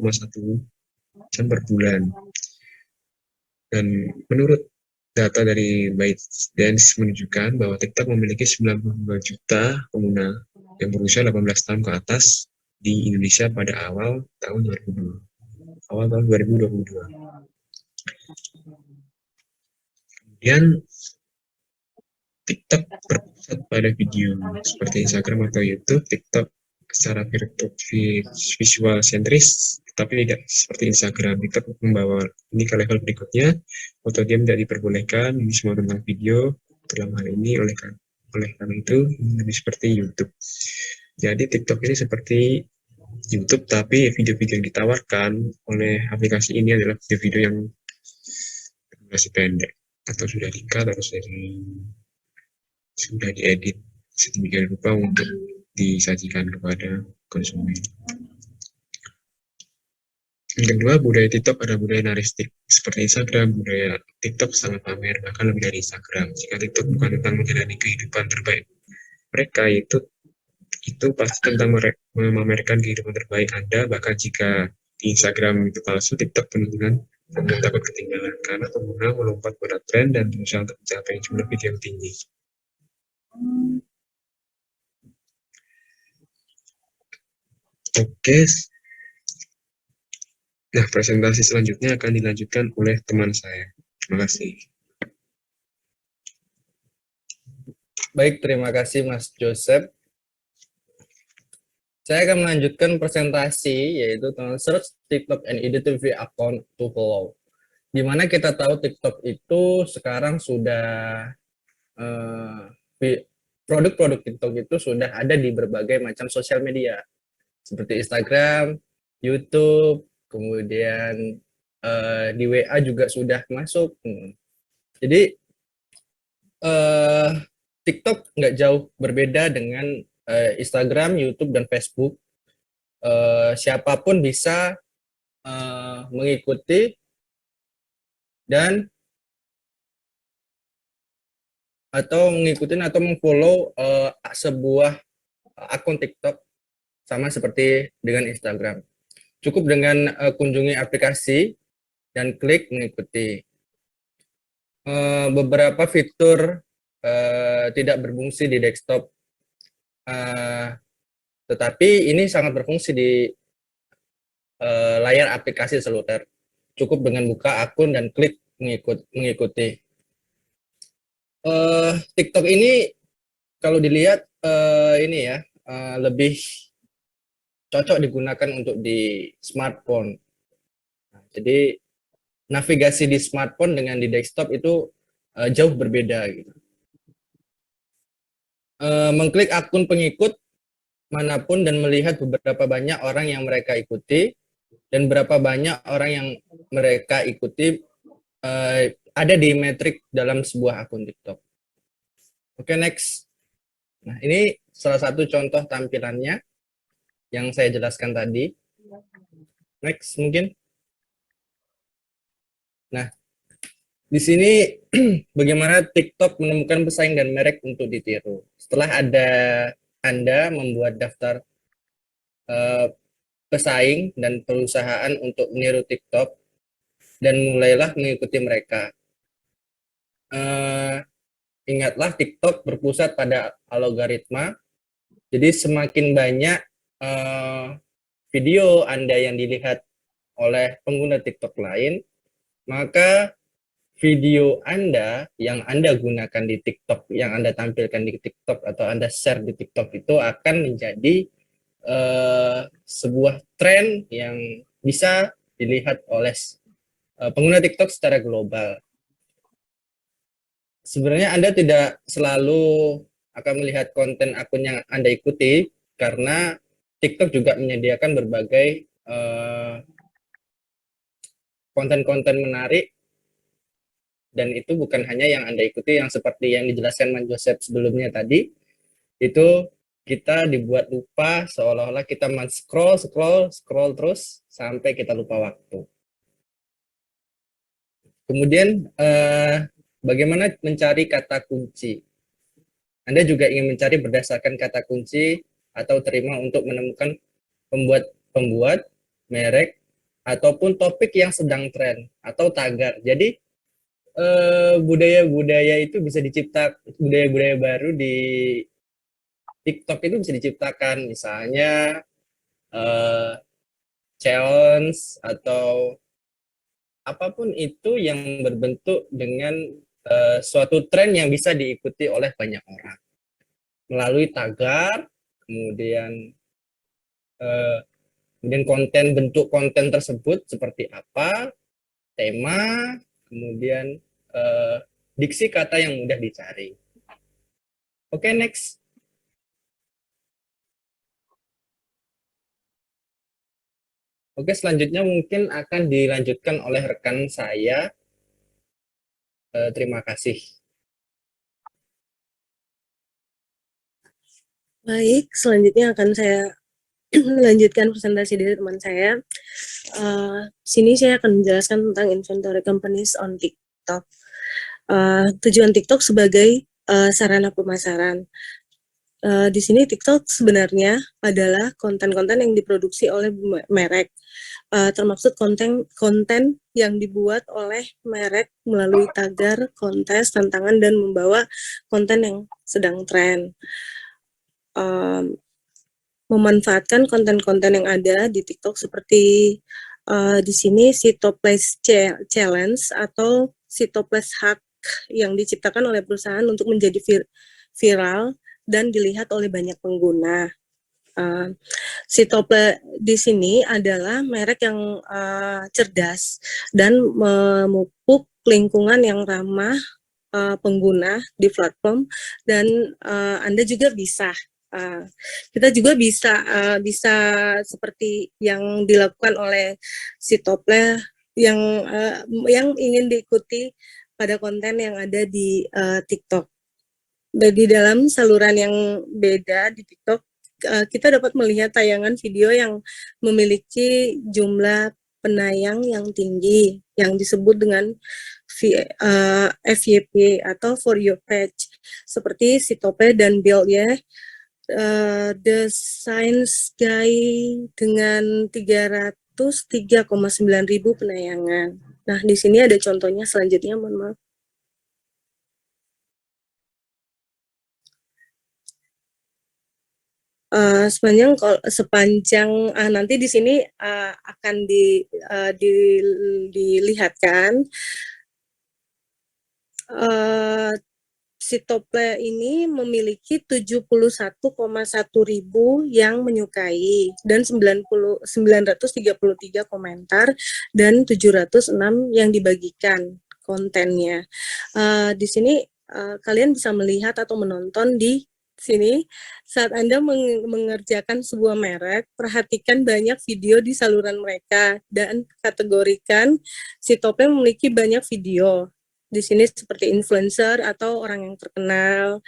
jam per bulan. Dan menurut data dari ByteDance menunjukkan bahwa TikTok memiliki 92 juta pengguna yang berusia 18 tahun ke atas di Indonesia pada awal tahun 2022. Kemudian TikTok berpusat pada video seperti Instagram atau YouTube. TikTok secara visual sentris, tapi tidak seperti Instagram. TikTok membawa ini ke level berikutnya. Foto diam tidak diperbolehkan, ini semua tentang video. Dalam hal ini oleh karena itu lebih seperti YouTube. Jadi TikTok ini seperti YouTube, tapi video-video yang ditawarkan oleh aplikasi ini adalah video-video yang durasi pendek atau sudah di-cut atau sudah diedit sedemikian rupa untuk disajikan kepada konsumen. Yang kedua, budaya TikTok adalah budaya narsistik. Seperti Instagram, budaya TikTok sangat pamer, bahkan lebih dari Instagram. Jika TikTok bukan tentang menjalani kehidupan terbaik mereka, itu pasti tentang memamerkan kehidupan terbaik Anda. Bahkan jika di Instagram itu palsu, TikTok penuh dengan takut ketinggalan, karena pengguna melompat pada tren dan berusaha untuk mencapai jumlah video yang tinggi. Oke. Nah, presentasi selanjutnya akan dilanjutkan oleh teman saya. Terima kasih. Baik, terima kasih Mas Joseph. Saya akan melanjutkan presentasi yaitu tentang search TikTok and identify account to follow. Di mana kita tahu TikTok itu sekarang sudah produk-produk TikTok itu sudah ada di berbagai macam sosial media seperti Instagram, YouTube, kemudian di WA juga sudah masuk. Jadi TikTok nggak jauh berbeda dengan Instagram, YouTube, dan Facebook. Siapapun bisa mengikuti dan atau ngikutin atau mengfollow sebuah akun TikTok sama seperti dengan Instagram. Cukup dengan kunjungi aplikasi dan klik mengikuti. Beberapa fitur tidak berfungsi di desktop, tetapi ini sangat berfungsi di layar aplikasi seluler. Cukup dengan buka akun dan klik mengikuti. TikTok ini kalau dilihat ini ya lebih cocok digunakan untuk di smartphone. Nah, jadi navigasi di smartphone dengan di desktop itu jauh berbeda gitu. Mengklik akun pengikut manapun dan melihat beberapa banyak orang yang mereka ikuti dan berapa banyak orang yang mereka ikuti ada di metrik dalam sebuah akun TikTok. Oke, next. Nah, ini salah satu contoh tampilannya yang saya jelaskan tadi. Next, mungkin. Nah, di sini bagaimana TikTok menemukan pesaing dan merek untuk ditiru. Setelah Anda membuat daftar pesaing dan perusahaan untuk meniru TikTok dan mulailah mengikuti mereka. Ingatlah TikTok berpusat pada algoritma, jadi semakin banyak video Anda yang dilihat oleh pengguna TikTok lain, maka video Anda yang Anda gunakan di TikTok, yang Anda tampilkan di TikTok atau Anda share di TikTok itu akan menjadi sebuah tren yang bisa dilihat oleh pengguna TikTok secara global. Sebenarnya Anda tidak selalu akan melihat konten akun yang Anda ikuti, karena TikTok juga menyediakan berbagai konten-konten menarik, dan itu bukan hanya yang Anda ikuti, yang seperti yang dijelaskan Mas Joseph sebelumnya tadi, itu kita dibuat lupa seolah-olah kita scroll terus sampai kita lupa waktu. Kemudian bagaimana mencari kata kunci? Anda juga ingin mencari berdasarkan kata kunci atau terima untuk menemukan pembuat, merek, ataupun topik yang sedang tren atau tagar. Jadi budaya-budaya itu bisa diciptakan, budaya-budaya baru di TikTok itu bisa diciptakan, misalnya challenge atau apapun itu yang berbentuk dengan suatu tren yang bisa diikuti oleh banyak orang melalui tagar, kemudian bentuk konten tersebut seperti apa, tema, kemudian diksi kata yang mudah dicari. Oke, next. Oke, selanjutnya mungkin akan dilanjutkan oleh rekan saya. Terima kasih. Baik, selanjutnya akan saya melanjutkan presentasi dari teman saya. Sini saya akan menjelaskan tentang inventory companies on TikTok. Tujuan TikTok sebagai sarana pemasaran. Di sini TikTok sebenarnya adalah konten-konten yang diproduksi oleh merek, termaksud konten yang dibuat oleh merek melalui tagar, kontes, tantangan, dan membawa konten yang sedang tren. Memanfaatkan konten-konten yang ada di TikTok seperti di sini si Toples Challenge atau si Toples Hack yang diciptakan oleh perusahaan untuk menjadi viral dan dilihat oleh banyak pengguna. Si Tople di sini adalah merek yang cerdas dan memupuk lingkungan yang ramah pengguna di platform, dan Anda juga bisa kita juga bisa seperti yang dilakukan oleh si Tople yang ingin diikuti pada konten yang ada di TikTok. Di dalam saluran yang beda di TikTok, kita dapat melihat tayangan video yang memiliki jumlah penayang yang tinggi, yang disebut dengan FYP atau For You page, seperti Sitope dan Build ya. The Science Guy dengan 303,9 ribu penayangan. Nah, di sini ada contohnya selanjutnya, mohon maaf. Sepanjang nanti di sini akan dilihatkan Sitople ini memiliki 71,1 ribu yang menyukai dan 933 komentar dan 706 yang dibagikan kontennya. Di sini kalian bisa melihat atau menonton di sini saat Anda mengerjakan sebuah merek, perhatikan banyak video di saluran mereka dan kategorikan Sitople memiliki banyak video. Di sini seperti influencer atau orang yang terkenal,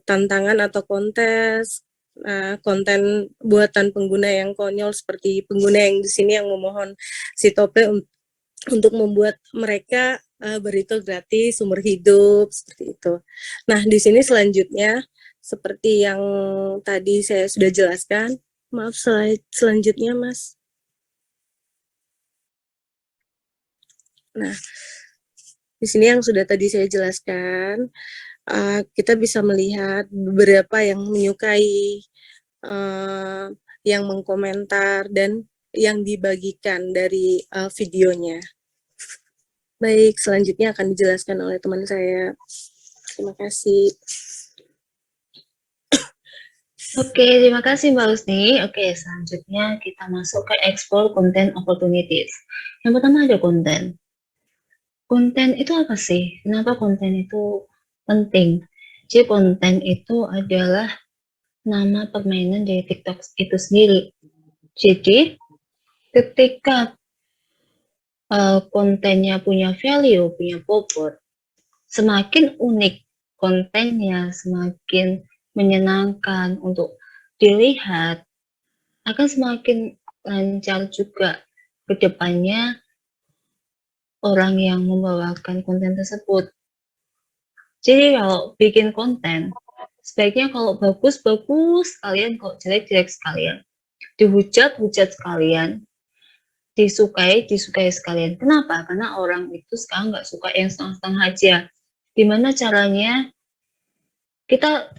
tantangan atau kontes, konten buatan pengguna yang konyol seperti pengguna yang di sini yang memohon Sitople untuk membuat mereka berikut gratis, sumber hidup, seperti itu. Nah, di sini selanjutnya, seperti yang tadi saya sudah jelaskan, maaf slide selanjutnya, Mas. Nah, di sini yang sudah tadi saya jelaskan, kita bisa melihat beberapa yang menyukai, yang mengkomentar, dan yang dibagikan dari videonya. Baik, selanjutnya akan dijelaskan oleh teman saya. Terima kasih. Oke, terima kasih Mbak Usni. Oke, selanjutnya kita masuk ke explore content opportunities. Yang pertama ada konten. Konten itu apa sih? Kenapa konten itu penting? Jadi konten itu adalah nama permainan dari TikTok itu sendiri. Jadi ketika kontennya punya value, punya bobot, semakin unik kontennya, semakin menyenangkan untuk dilihat, akan semakin lancar juga ke depannya orang yang membawakan konten tersebut. Jadi kalau bikin konten, sebaiknya kalau bagus-bagus sekalian, kalau jelek-jelek sekalian. Dihujat-hujat sekalian, disukai sekalian. Kenapa? Karena orang itu sekarang nggak suka yang setengah-setengah aja. Gimana caranya kita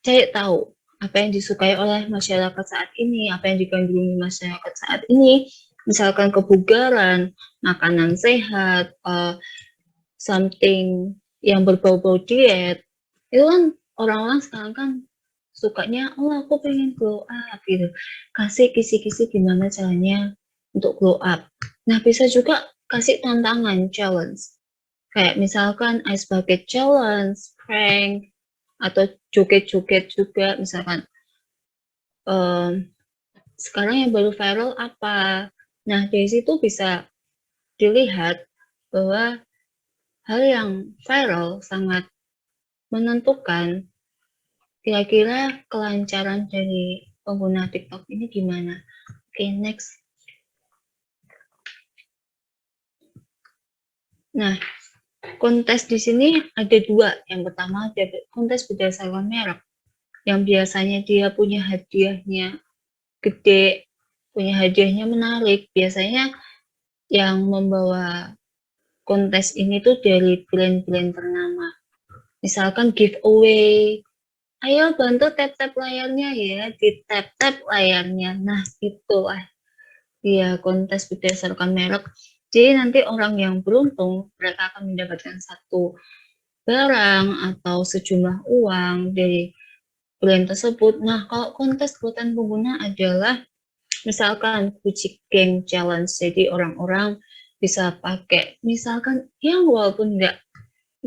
cari tahu apa yang disukai oleh masyarakat saat ini, apa yang digandrungi masyarakat saat ini, misalkan kebugaran, makanan sehat, something yang berbau-bau diet, itu kan orang-orang sekarang kan sukanya, oh aku pengen glow up gitu, kasih kisi-kisi gimana caranya untuk glow up. Nah, bisa juga kasih tantangan, challenge, kayak misalkan ice bucket challenge, prank, atau joget-joget juga, misalkan sekarang yang baru viral apa. Nah, dari situ bisa dilihat bahwa hal yang viral sangat menentukan kira-kira kelancaran dari pengguna TikTok ini gimana. Oke, next. Nah, kontes di sini ada dua. Yang pertama ada kontes berdasarkan merek, yang biasanya dia punya hadiahnya gede, punya hadiahnya menarik. Biasanya yang membawa kontes ini tuh dari brand-brand ternama. Misalkan giveaway, ayo bantu tap-tap layarnya ya, di tap-tap layarnya. Nah, itulah ya kontes berdasarkan merek. Jadi nanti orang yang beruntung, mereka akan mendapatkan satu barang atau sejumlah uang dari brand tersebut. Nah, kalau kontes buatan pengguna adalah misalkan Gucci Gang Challenge, jadi orang-orang bisa pakai, misalkan yang walaupun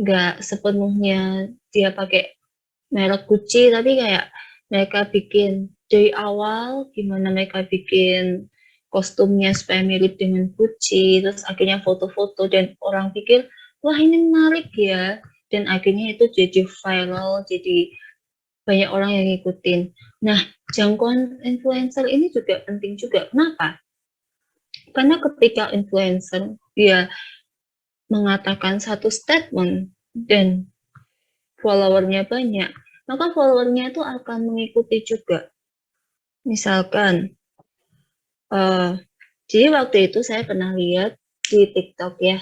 nggak sepenuhnya dia pakai merek Gucci, tapi kayak mereka bikin dari awal gimana mereka bikin kostumnya supaya mirip dengan Gucci, terus akhirnya foto-foto dan orang pikir wah ini menarik ya, dan akhirnya itu jadi viral, jadi banyak orang yang ngikutin. Nah, jangkauan influencer ini juga penting juga. Kenapa? Karena ketika influencer dia mengatakan satu statement dan followernya banyak, maka followernya itu akan mengikuti juga. Misalkan, jadi waktu itu saya pernah lihat di TikTok ya,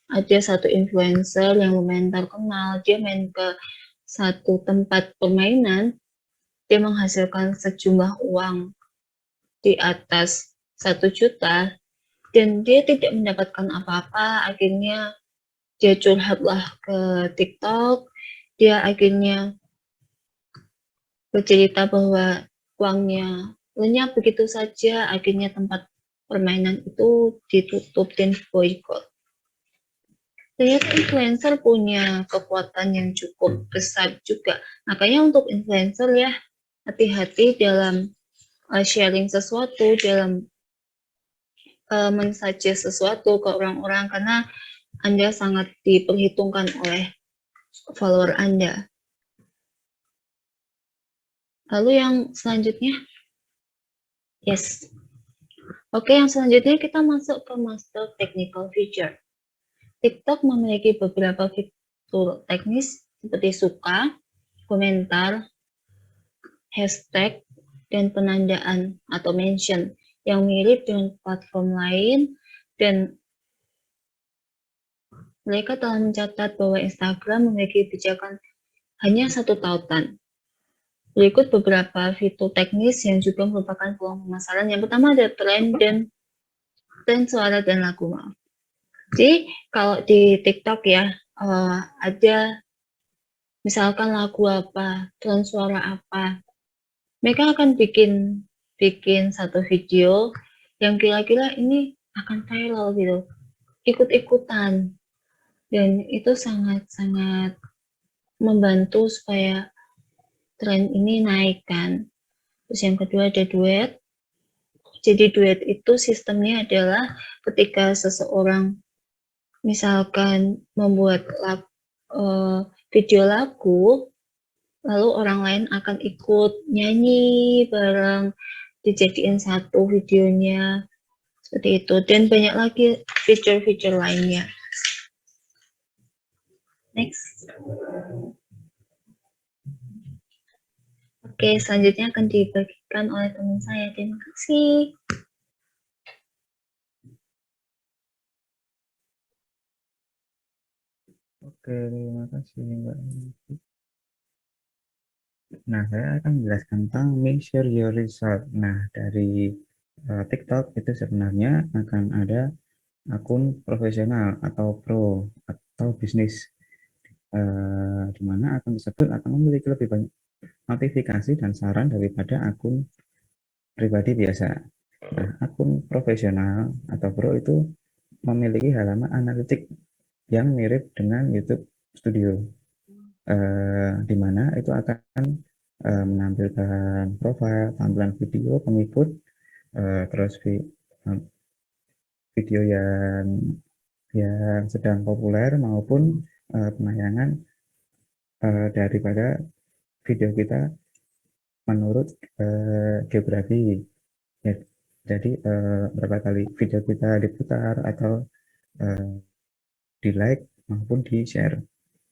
ada satu influencer yang lumayan terkenal, dia main ke satu tempat permainan, dia menghasilkan sejumlah uang di atas 1 juta, dan dia tidak mendapatkan apa-apa. Akhirnya dia curhatlah ke TikTok, dia akhirnya bercerita bahwa uangnya lenyap begitu saja, akhirnya tempat permainan itu ditutup dan boykot. Ternyata influencer punya kekuatan yang cukup besar juga. Makanya untuk influencer ya, hati-hati dalam sharing sesuatu, dalam men-suggest sesuatu ke orang-orang, karena Anda sangat diperhitungkan oleh follower Anda. Lalu yang selanjutnya, yes. Oke, yang selanjutnya kita masuk ke master technical feature. TikTok memiliki beberapa fitur teknis seperti suka, komentar, hashtag, dan penandaan atau mention yang mirip dengan platform lain, dan mereka telah mencatat bahwa Instagram memiliki kebijakan hanya 1 tautan. Berikut beberapa fitur teknis yang juga merupakan peluang pemasaran. Yang pertama ada tren suara dan lagu. Jadi kalau di TikTok ya, ada misalkan lagu apa, tren suara apa, mereka akan bikin satu video yang kira-kira ini akan viral gitu, ikut-ikutan, dan itu sangat-sangat membantu supaya tren ini naik kan. Terus yang kedua ada duet. Jadi duet itu sistemnya adalah ketika seseorang misalkan membuat video lagu, lalu orang lain akan ikut nyanyi bareng, dijadiin satu videonya, seperti itu. Dan banyak lagi fitur-fitur lainnya. Next. Oke, selanjutnya akan dibagikan oleh teman saya. Terima kasih. Oke, terima kasih Mbak. Nah, saya akan menjelaskan tentang measure your result. Nah, dari TikTok itu sebenarnya akan ada akun profesional atau pro atau bisnis, di mana akun tersebut akan memiliki lebih banyak notifikasi dan saran daripada akun pribadi biasa. Nah, akun profesional atau pro itu memiliki halaman analitik yang mirip dengan YouTube Studio, di mana itu akan menampilkan profil, tampilan video pengikut, terus video yang sedang populer maupun penayangan daripada video kita menurut geografi. Ya, jadi berapa kali video kita diputar atau di like maupun di share.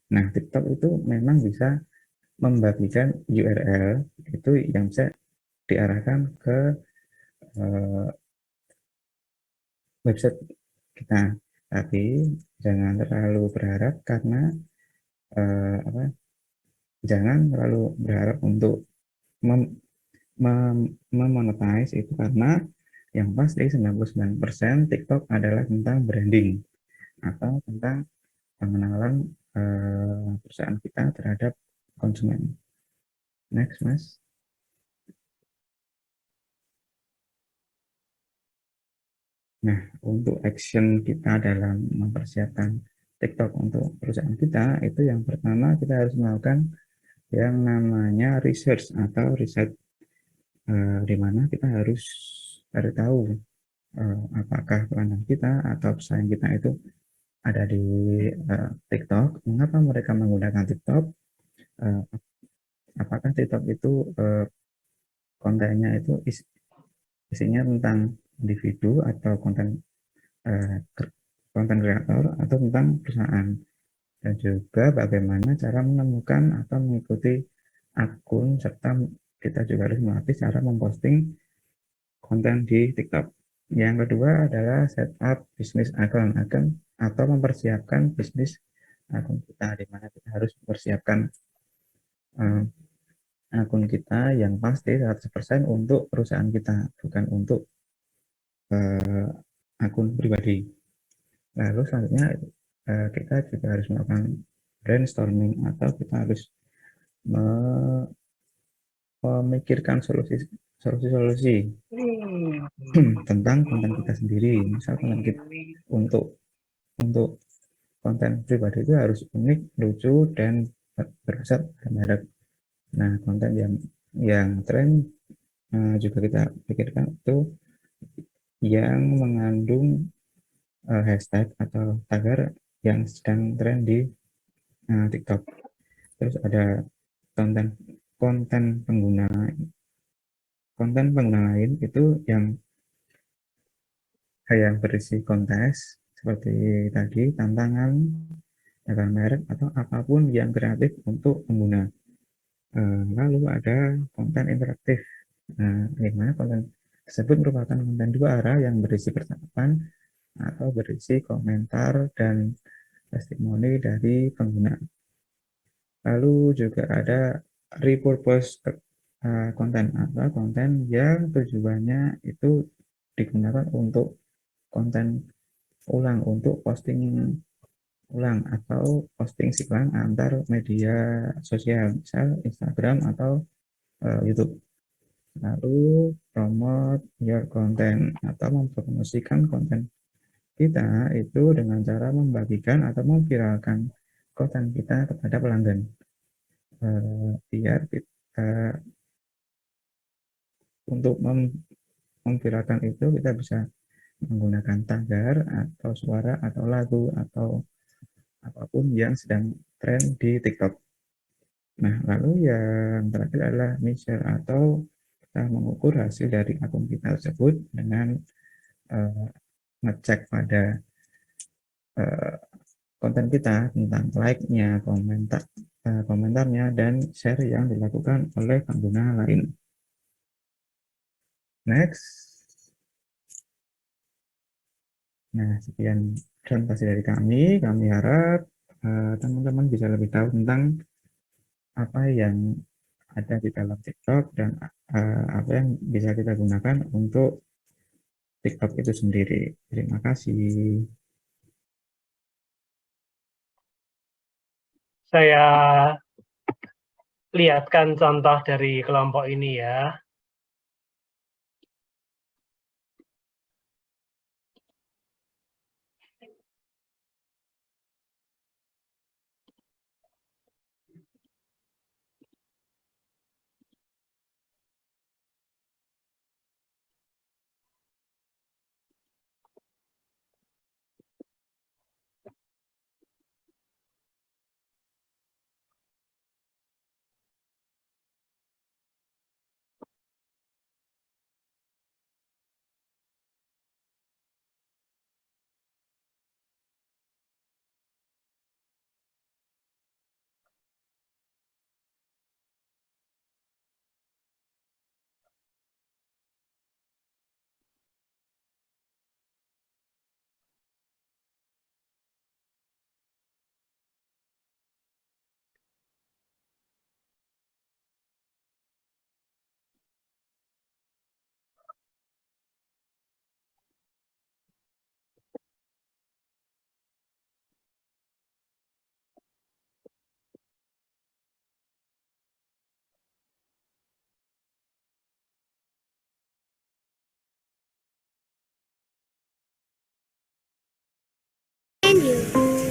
Nah, TikTok itu memang bisa membagikan URL itu yang bisa diarahkan ke website kita, tapi jangan terlalu berharap karena jangan terlalu berharap untuk memonetize itu, karena yang pasti 99% TikTok adalah tentang branding atau tentang pengenalan perusahaan kita terhadap konsumen. Next, Mas. Nah, untuk action kita dalam mempersiapkan TikTok untuk perusahaan kita, itu yang pertama kita harus melakukan yang namanya research atau riset, di mana kita harus cari tahu apakah pelanggan kita atau pesaing kita itu ada di TikTok. Mengapa mereka menggunakan TikTok? Apakah TikTok itu kontennya itu isinya tentang individu atau konten kreator atau tentang perusahaan, dan juga bagaimana cara menemukan atau mengikuti akun, serta kita juga harus melatih cara memposting konten di TikTok. Yang kedua adalah setup bisnis akun atau mempersiapkan bisnis akun kita, di mana kita harus mempersiapkan akun kita yang pasti 100% untuk perusahaan kita, bukan untuk akun pribadi. Lalu selanjutnya kita juga harus melakukan brainstorming, atau kita harus memikirkan solusi-solusi tentang konten kita sendiri. Misal konten kita untuk konten pribadi itu harus unik, lucu, dan berkesan merek. Nah, konten yang tren juga kita pikirkan itu yang mengandung hashtag atau tagar yang sedang tren di TikTok. Terus ada konten pengguna lain itu yang berisi kontes seperti tadi, tantangan, tagar merek, atau apapun yang kreatif untuk pengguna. Lalu ada konten interaktif, di mana konten tersebut merupakan konten dua arah yang berisi percakapan atau berisi komentar dan testimoni dari pengguna. Lalu juga ada repurpose konten, atau konten yang tujuannya itu digunakan untuk konten ulang, untuk posting ulang atau posting silang antar media sosial, misal Instagram atau YouTube. Lalu promote your content atau mempromosikan konten kita itu dengan cara membagikan atau memviralkan konten kita kepada pelanggan, biar kita untuk memviralkan itu kita bisa menggunakan tagar atau suara atau lagu atau apapun yang sedang tren di TikTok. Nah, lalu yang terakhir adalah measure, atau kita mengukur hasil dari akun kita tersebut dengan ngecek pada konten kita tentang like-nya, komentarnya, dan share yang dilakukan oleh pengguna lain. Next. Nah, sekian presentasi dari kami. Kami harap teman-teman bisa lebih tahu tentang apa yang ada di dalam TikTok dan apa yang bisa kita gunakan untuk TikTok itu sendiri. Terima kasih. Saya lihatkan contoh dari kelompok ini ya.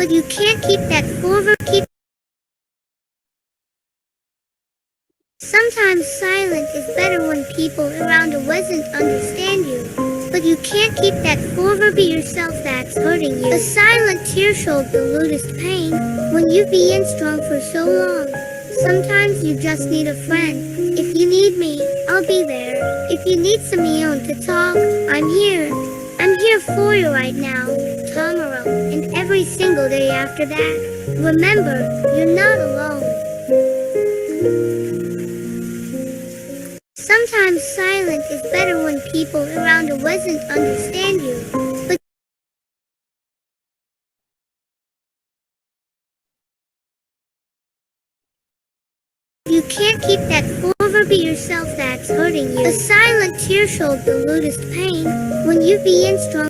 But you can't keep that forever. Sometimes silence is better when people around doesn't understand you. But you can't keep that forever be yourself that's hurting you. A silent tear showed the lewdest pain when you've been strong for so long. Sometimes you just need a friend. If you need me, I'll be there. If you need someone to talk, I'm here. I'm here for you right now, tomorrow, and every single day after that. Remember, you're not alone. Sometimes silence is better when people around you doesn't understand you. But you can't keep that forever be yourself that's hurting you. A silent tear showed the lewdest pain when you've been strong.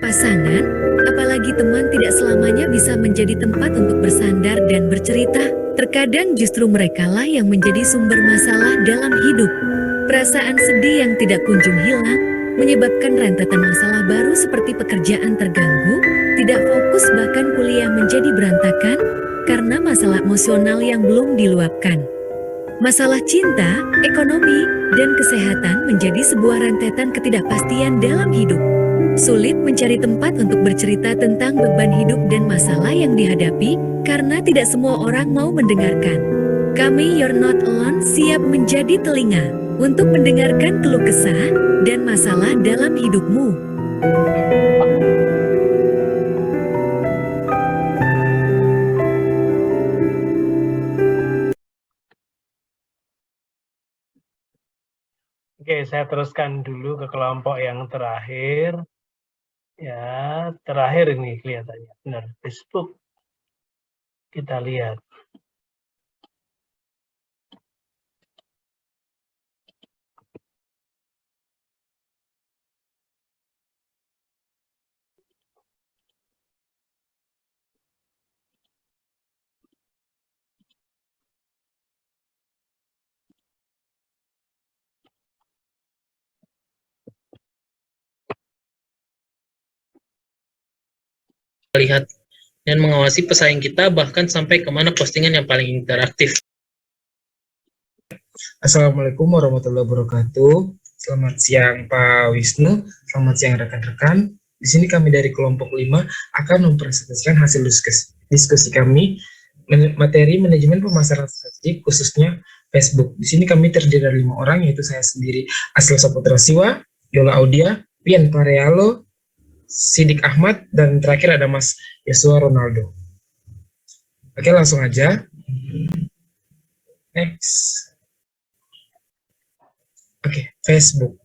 Pasangan, apalagi teman tidak selamanya bisa menjadi tempat untuk bersandar dan bercerita. Terkadang justru merekalah yang menjadi sumber masalah dalam hidup. Perasaan sedih yang tidak kunjung hilang menyebabkan rentetan masalah baru seperti pekerjaan terganggu, tidak fokus bahkan kuliah menjadi berantakan karena masalah emosional yang belum diluapkan. Masalah cinta, ekonomi, dan kesehatan menjadi sebuah rentetan ketidakpastian dalam hidup. Sulit mencari tempat untuk bercerita tentang beban hidup dan masalah yang dihadapi karena tidak semua orang mau mendengarkan. Kami You're Not Alone siap menjadi telinga untuk mendengarkan keluh kesah dan masalah dalam hidupmu. Oke, saya teruskan dulu ke kelompok yang terakhir. Ya, terakhir ini kelihatannya. Benar, Facebook. Kita lihat. Lihat dan mengawasi pesaing kita bahkan sampai kemana postingan yang paling interaktif. Assalamualaikum warahmatullahi wabarakatuh. Selamat siang Pak Wisnu, selamat siang rekan-rekan. Di sini kami dari kelompok 5 akan mempresentasikan hasil diskusi kami materi manajemen pemasaran strategik khususnya Facebook. Di sini kami terdiri dari 5 orang, yaitu saya sendiri Asli Saputra Siwa, Yola Audia, Pian Parealo, Sidik Ahmad, dan terakhir ada Mas Yesua Ronaldo. Oke, langsung aja. Next. Oke, Facebook.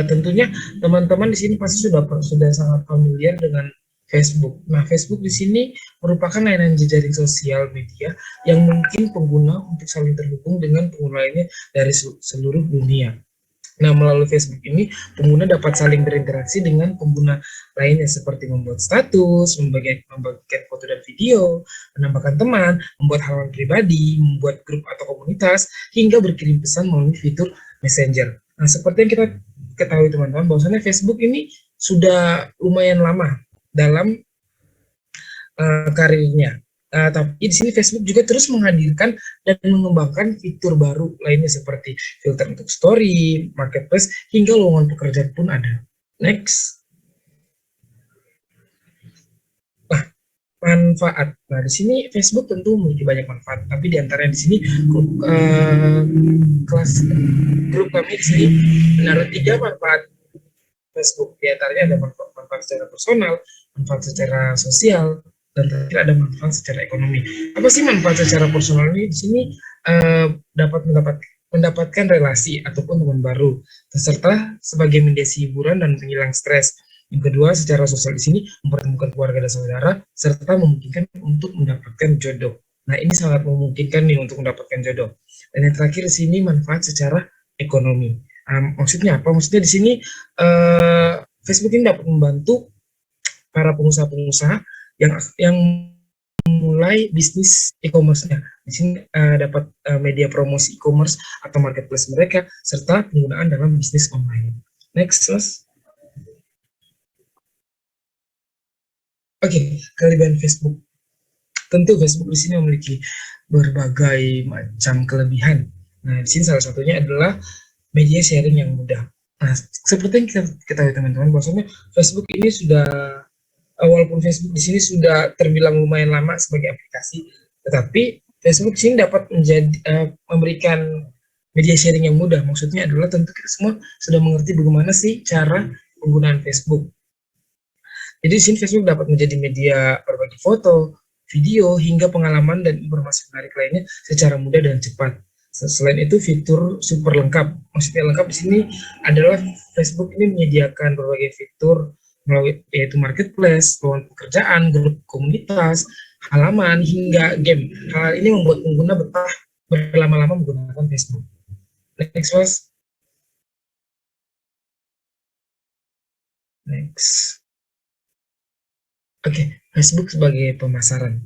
Tentunya teman-teman di sini pasti sudah sangat familiar dengan Facebook. Nah, Facebook di sini merupakan layanan jejaring sosial media yang mungkin pengguna untuk saling terhubung dengan pengguna lainnya dari seluruh dunia. Nah, melalui Facebook ini, pengguna dapat saling berinteraksi dengan pengguna lainnya seperti membuat status, membagikan foto dan video, menambahkan teman, membuat halaman pribadi, membuat grup atau komunitas, hingga berkirim pesan melalui fitur Messenger. Nah, seperti yang kita ketahui teman-teman, bahwasannya Facebook ini sudah lumayan lama dalam karirnya. Tapi di sini Facebook juga terus menghadirkan dan mengembangkan fitur baru lainnya seperti filter untuk story, marketplace, hingga lowongan pekerjaan pun ada. Next. Nah, manfaat. Nah, di sini Facebook tentu memiliki banyak manfaat, tapi di antaranya di sini grup kami di sini menaruh 3 manfaat Facebook. Di antaranya ada manfaat secara personal, manfaat secara sosial, dan terakhir ada manfaat secara ekonomi. Apa sih manfaat secara personal ini? Di sini dapat mendapatkan relasi ataupun teman baru, serta sebagai mediasi hiburan dan penghilang stres. Yang kedua, secara sosial di sini mempertemukan keluarga dan saudara, serta memungkinkan untuk mendapatkan jodoh. Nah, ini sangat memungkinkan nih untuk mendapatkan jodoh. Dan yang terakhir di sini manfaat secara ekonomi. Maksudnya apa? Maksudnya di sini Facebook ini dapat membantu para pengusaha-pengusaha yang memulai bisnis e-commerce-nya. Di sini dapat media promosi e-commerce atau marketplace mereka, serta penggunaan dalam bisnis online. Next, Mas. Oke, kelebihan Facebook. Tentu Facebook di sini memiliki berbagai macam kelebihan. Nah, di sini salah satunya adalah media sharing yang mudah. Nah, seperti yang kita ketahui teman-teman, bahwasanya Facebook ini sudah, walaupun Facebook di sini sudah terbilang lumayan lama sebagai aplikasi, tetapi Facebook di sini dapat memberikan media sharing yang mudah. Maksudnya adalah tentu kita semua sudah mengerti bagaimana sih cara penggunaan Facebook. Jadi di sini Facebook dapat menjadi media berbagi foto, video, hingga pengalaman dan informasi menarik lainnya secara mudah dan cepat. Selain itu, fitur super lengkap. Maksudnya lengkap di sini adalah Facebook ini menyediakan berbagai fitur melalui yaitu marketplace, lowongan pekerjaan, grup komunitas, halaman, hingga game. Hal ini membuat pengguna betah berlama-lama menggunakan Facebook. Next, Mas. Next. Oke, Facebook sebagai pemasaran.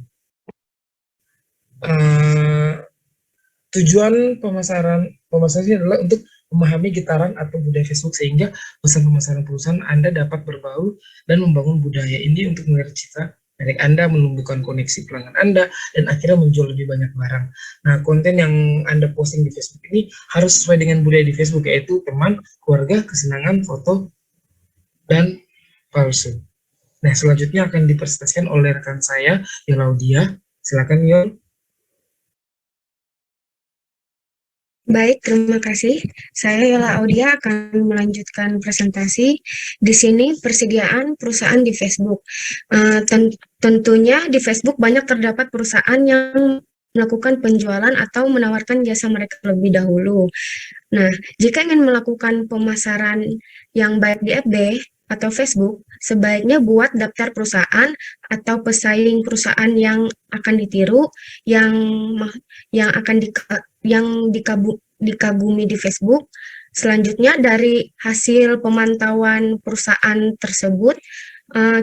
Tujuan pemasaran ini adalah untuk memahami getaran atau budaya Facebook sehingga pesan pemasaran perusahaan Anda dapat berbaur dan membangun budaya ini untuk mengerti cita merek Anda, menumbuhkan koneksi pelanggan Anda, dan akhirnya menjual lebih banyak barang. Nah, konten yang Anda posting di Facebook ini harus sesuai dengan budaya di Facebook, yaitu teman, keluarga, kesenangan, foto, dan palsu. Nah, selanjutnya akan dipresentasikan oleh rekan saya, Yolaudia. Silakan, Yol. Baik, terima kasih. Saya Yola Audia akan melanjutkan presentasi. Di sini persediaan perusahaan di Facebook. Tentunya di Facebook banyak terdapat perusahaan yang melakukan penjualan atau menawarkan jasa mereka terlebih dahulu. Nah, jika ingin melakukan pemasaran yang baik di FB atau Facebook, sebaiknya buat daftar perusahaan atau pesaing perusahaan yang akan ditiru, yang akan dikagumi di Facebook. Selanjutnya, dari hasil pemantauan perusahaan tersebut,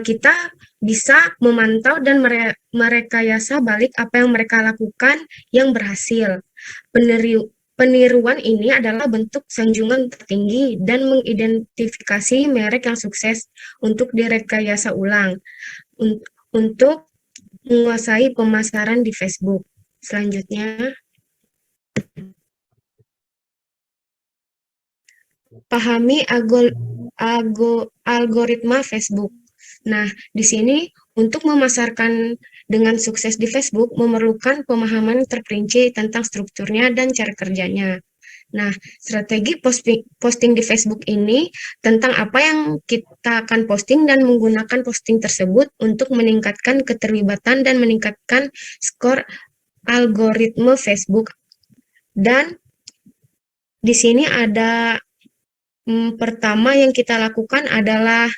kita bisa memantau dan merekayasa balik apa yang mereka lakukan yang berhasil. Peniruan ini adalah bentuk sanjungan tertinggi dan mengidentifikasi merek yang sukses untuk direkayasa ulang untuk menguasai pemasaran di Facebook. Selanjutnya, pahami algoritma Facebook. Nah, di sini untuk memasarkan dengan sukses di Facebook memerlukan pemahaman terperinci tentang strukturnya dan cara kerjanya. Nah, strategi posting di Facebook ini tentang apa yang kita akan posting dan menggunakan posting tersebut untuk meningkatkan keterlibatan dan meningkatkan skor algoritma Facebook. Dan di sini ada pertama yang kita lakukan adalah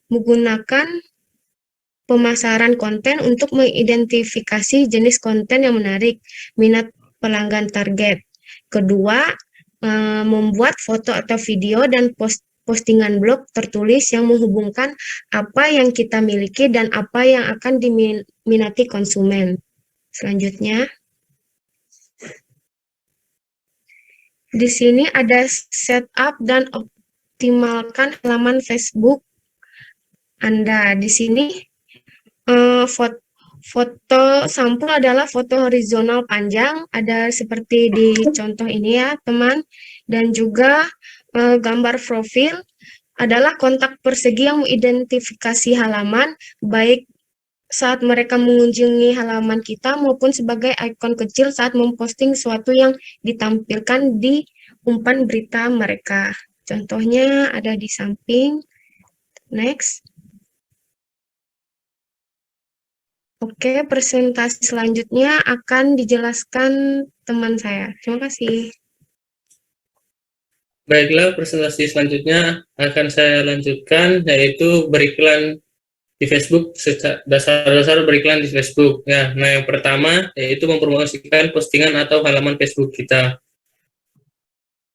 menggunakan pemasaran konten untuk mengidentifikasi jenis konten yang menarik minat pelanggan target. Kedua, membuat foto atau video dan postingan blog tertulis yang menghubungkan apa yang kita miliki dan apa yang akan diminati konsumen. Selanjutnya, di sini ada setup dan optimalkan halaman Facebook Anda. Di sini foto sampul adalah foto horizontal panjang, ada seperti di contoh ini ya teman, dan juga gambar profil adalah kontak persegi yang mengidentifikasi halaman, baik saat mereka mengunjungi halaman kita maupun sebagai ikon kecil saat memposting sesuatu yang ditampilkan di umpan berita mereka. Contohnya ada di samping. Next. Oke, presentasi selanjutnya akan dijelaskan teman saya. Terima kasih. Baiklah, presentasi selanjutnya akan saya lanjutkan, yaitu beriklan di Facebook, dasar-dasar beriklan di Facebook. Ya, nah yang pertama yaitu mempromosikan postingan atau halaman Facebook kita.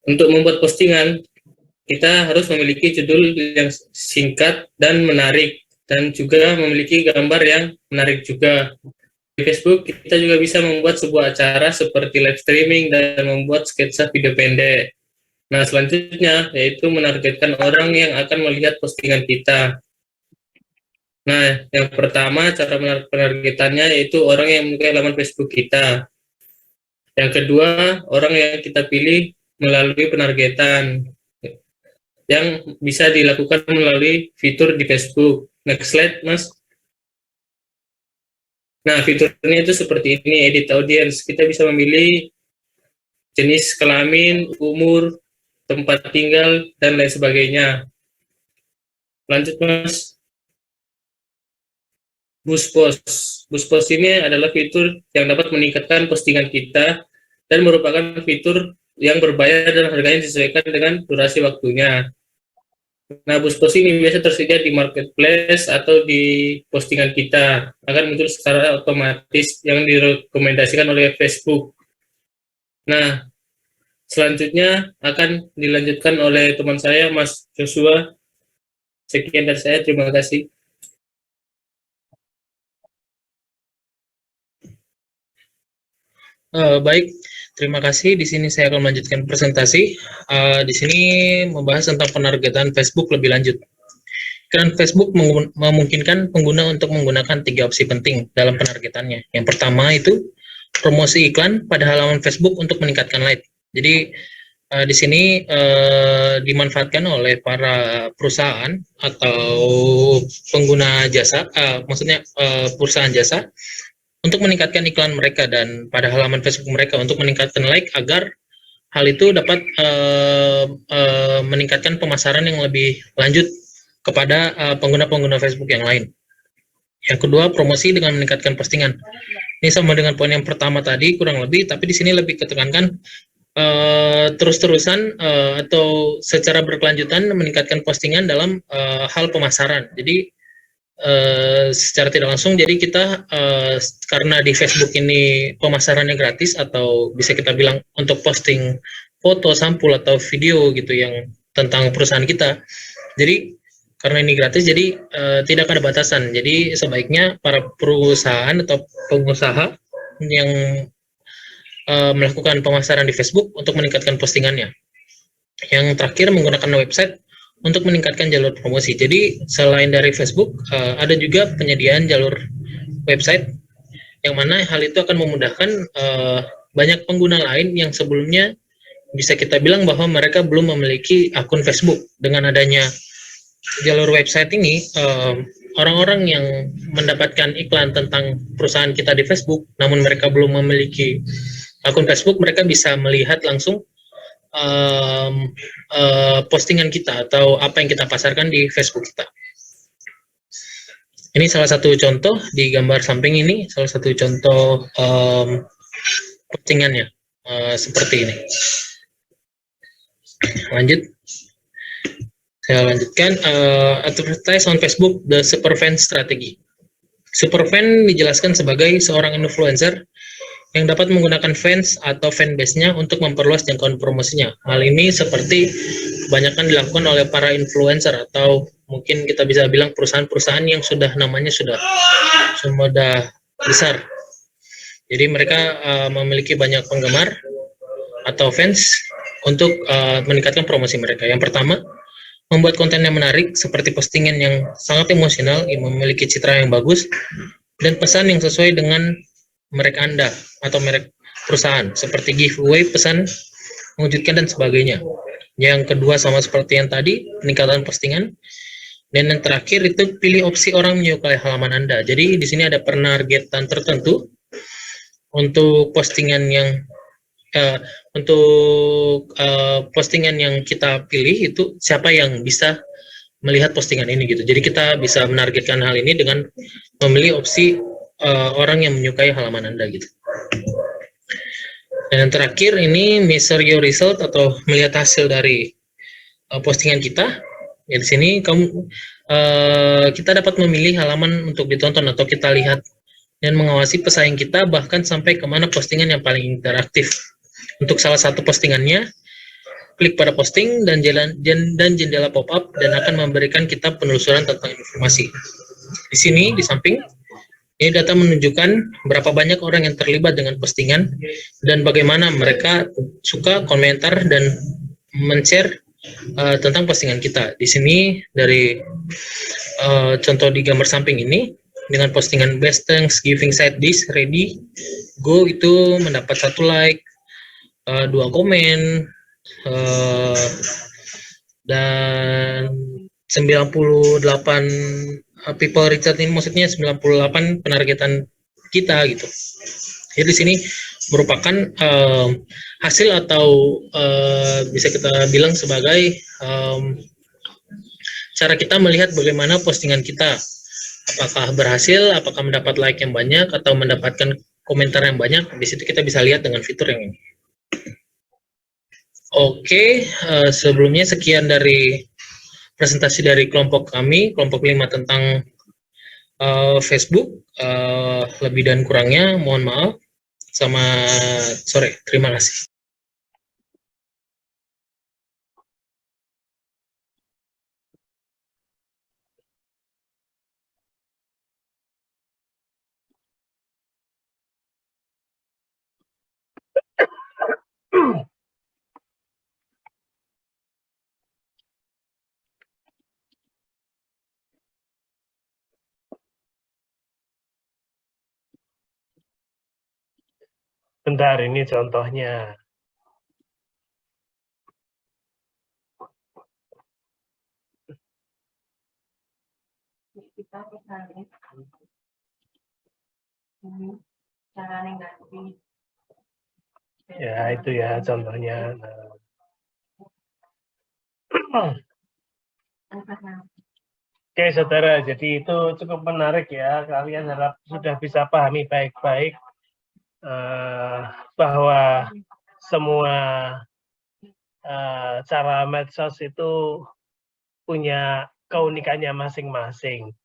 Untuk membuat postingan, kita harus memiliki judul yang singkat dan menarik. dan juga memiliki gambar yang menarik juga. Di Facebook kita juga bisa membuat sebuah acara seperti live streaming dan membuat sketsa video pendek. Nah, selanjutnya yaitu menargetkan orang yang akan melihat postingan kita. Nah, yang pertama cara penargetannya yaitu orang yang menyukai laman Facebook kita. Yang kedua, orang yang kita pilih melalui penargetan yang bisa dilakukan melalui fitur di Facebook. Next slide, Mas. Nah, fiturnya itu seperti ini, edit audience. Kita bisa memilih jenis kelamin, umur, tempat tinggal, dan lain sebagainya. Lanjut, Mas. Boost Post. Boost Post ini adalah fitur yang dapat meningkatkan postingan kita dan merupakan fitur yang berbayar dan harganya disesuaikan dengan durasi waktunya. Nah, Boost Post ini biasa tersedia di marketplace atau di postingan kita, akan muncul secara otomatis yang direkomendasikan oleh Facebook. Nah, selanjutnya akan dilanjutkan oleh teman saya, Mas Joshua. Sekian dari saya, terima kasih. Baik, terima kasih. Di sini saya akan melanjutkan presentasi. Di sini membahas tentang penargetan Facebook lebih lanjut. Iklan Facebook memungkinkan pengguna untuk menggunakan 3 opsi penting dalam penargetannya. Yang pertama itu promosi iklan pada halaman Facebook untuk meningkatkan like. Jadi di sini dimanfaatkan oleh para perusahaan atau pengguna jasa, maksudnya perusahaan jasa, untuk meningkatkan iklan mereka dan pada halaman Facebook mereka untuk meningkatkan like agar hal itu dapat meningkatkan pemasaran yang lebih lanjut kepada pengguna-pengguna Facebook yang lain. Yang kedua, promosi dengan meningkatkan postingan. Ini sama dengan poin yang pertama tadi kurang lebih, tapi di sini lebih ketekankan terus-terusan atau secara berkelanjutan meningkatkan postingan dalam hal pemasaran. Jadi secara tidak langsung, jadi kita karena di Facebook ini pemasarannya gratis atau bisa kita bilang untuk posting foto, sampul atau video gitu yang tentang perusahaan kita. Jadi karena ini gratis, jadi tidak ada batasan. Jadi sebaiknya para perusahaan atau pengusaha yang melakukan pemasaran di Facebook untuk meningkatkan postingannya. Yang terakhir, menggunakan website untuk meningkatkan jalur promosi. Jadi selain dari Facebook, ada juga penyediaan jalur website yang mana hal itu akan memudahkan banyak pengguna lain yang sebelumnya bisa kita bilang bahwa mereka belum memiliki akun Facebook. Dengan adanya jalur website ini, orang-orang yang mendapatkan iklan tentang perusahaan kita di Facebook, namun mereka belum memiliki akun Facebook, mereka bisa melihat langsung postingan kita atau apa yang kita pasarkan di Facebook kita. Ini salah satu contoh di gambar samping ini, salah satu contoh postingannya seperti ini. Lanjut, saya lanjutkan. Advertise on Facebook, the Superfan Strategy. Superfan dijelaskan sebagai seorang influencer yang dapat menggunakan fans atau fanbase-nya untuk memperluas jangkauan promosinya. Hal ini seperti kebanyakan dilakukan oleh para influencer atau mungkin kita bisa bilang perusahaan-perusahaan yang namanya sudah besar. Jadi mereka memiliki banyak penggemar atau fans untuk meningkatkan promosi mereka. Yang pertama, membuat konten yang menarik seperti postingan yang sangat emosional, yang memiliki citra yang bagus, dan pesan yang sesuai dengan merek Anda atau merek perusahaan seperti giveaway, pesan mengejutkan dan sebagainya. Yang kedua sama seperti yang tadi, peningkatan postingan. Dan yang terakhir itu pilih opsi orang menyukai halaman Anda. Jadi di sini ada penargetan tertentu untuk postingan yang postingan yang kita pilih itu siapa yang bisa melihat postingan ini gitu. Jadi kita bisa menargetkan hal ini dengan memilih opsi orang yang menyukai halaman Anda gitu. Dan yang terakhir ini measure your result atau melihat hasil dari postingan kita. Ya, di sini kita dapat memilih halaman untuk ditonton atau kita lihat dan mengawasi pesaing kita bahkan sampai kemana postingan yang paling interaktif. Untuk salah satu postingannya, klik pada posting dan jendela pop-up dan akan memberikan kita penelusuran tentang informasi. Di sini, di samping, ini data menunjukkan berapa banyak orang yang terlibat dengan postingan dan bagaimana mereka suka, komentar, dan men-share tentang postingan kita. Di sini dari contoh di gambar samping ini, dengan postingan Best Thanksgiving Side Dish Ready Go itu mendapat 1 like, 2 komen, dan 98 people Richard ini maksudnya 98 penargetan kita gitu. Jadi di sini merupakan hasil atau bisa kita bilang sebagai cara kita melihat bagaimana postingan kita, apakah berhasil, apakah mendapat like yang banyak atau mendapatkan komentar yang banyak. Di situ kita bisa lihat dengan fitur yang ini. Oke, sebelumnya sekian dari presentasi dari kelompok kami, kelompok 5 tentang Facebook. Lebih dan kurangnya mohon maaf. Selamat sore, terima kasih. Bentar, ini contohnya. Ya, itu ya contohnya. Oke, saudara, jadi itu cukup menarik ya. Kalian harap sudah bisa pahami baik-baik bahwa semua cara medsos itu punya keunikannya masing-masing.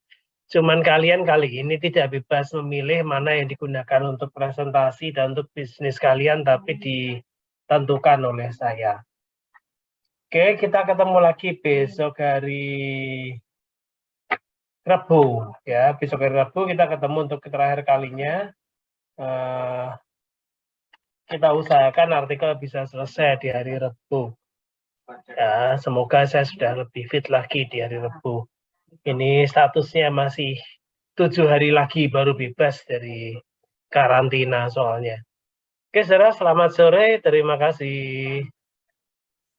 Cuman kalian kali ini tidak bebas memilih mana yang digunakan untuk presentasi dan untuk bisnis kalian, tapi ditentukan oleh saya. Oke, kita ketemu lagi besok hari Rabu. Ya, besok hari Rabu kita ketemu untuk terakhir kalinya. Kita usahakan artikel bisa selesai di hari Rabu. Ya, semoga saya sudah lebih fit lagi di hari Rabu. Ini statusnya masih 7 hari lagi baru bebas dari karantina soalnya. Oke, saudara, selamat sore. Terima kasih.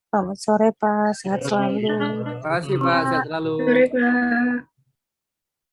Selamat sore, Pak. Sehat selalu. Terima kasih, Pak. Sehat selalu. Sore, Pak.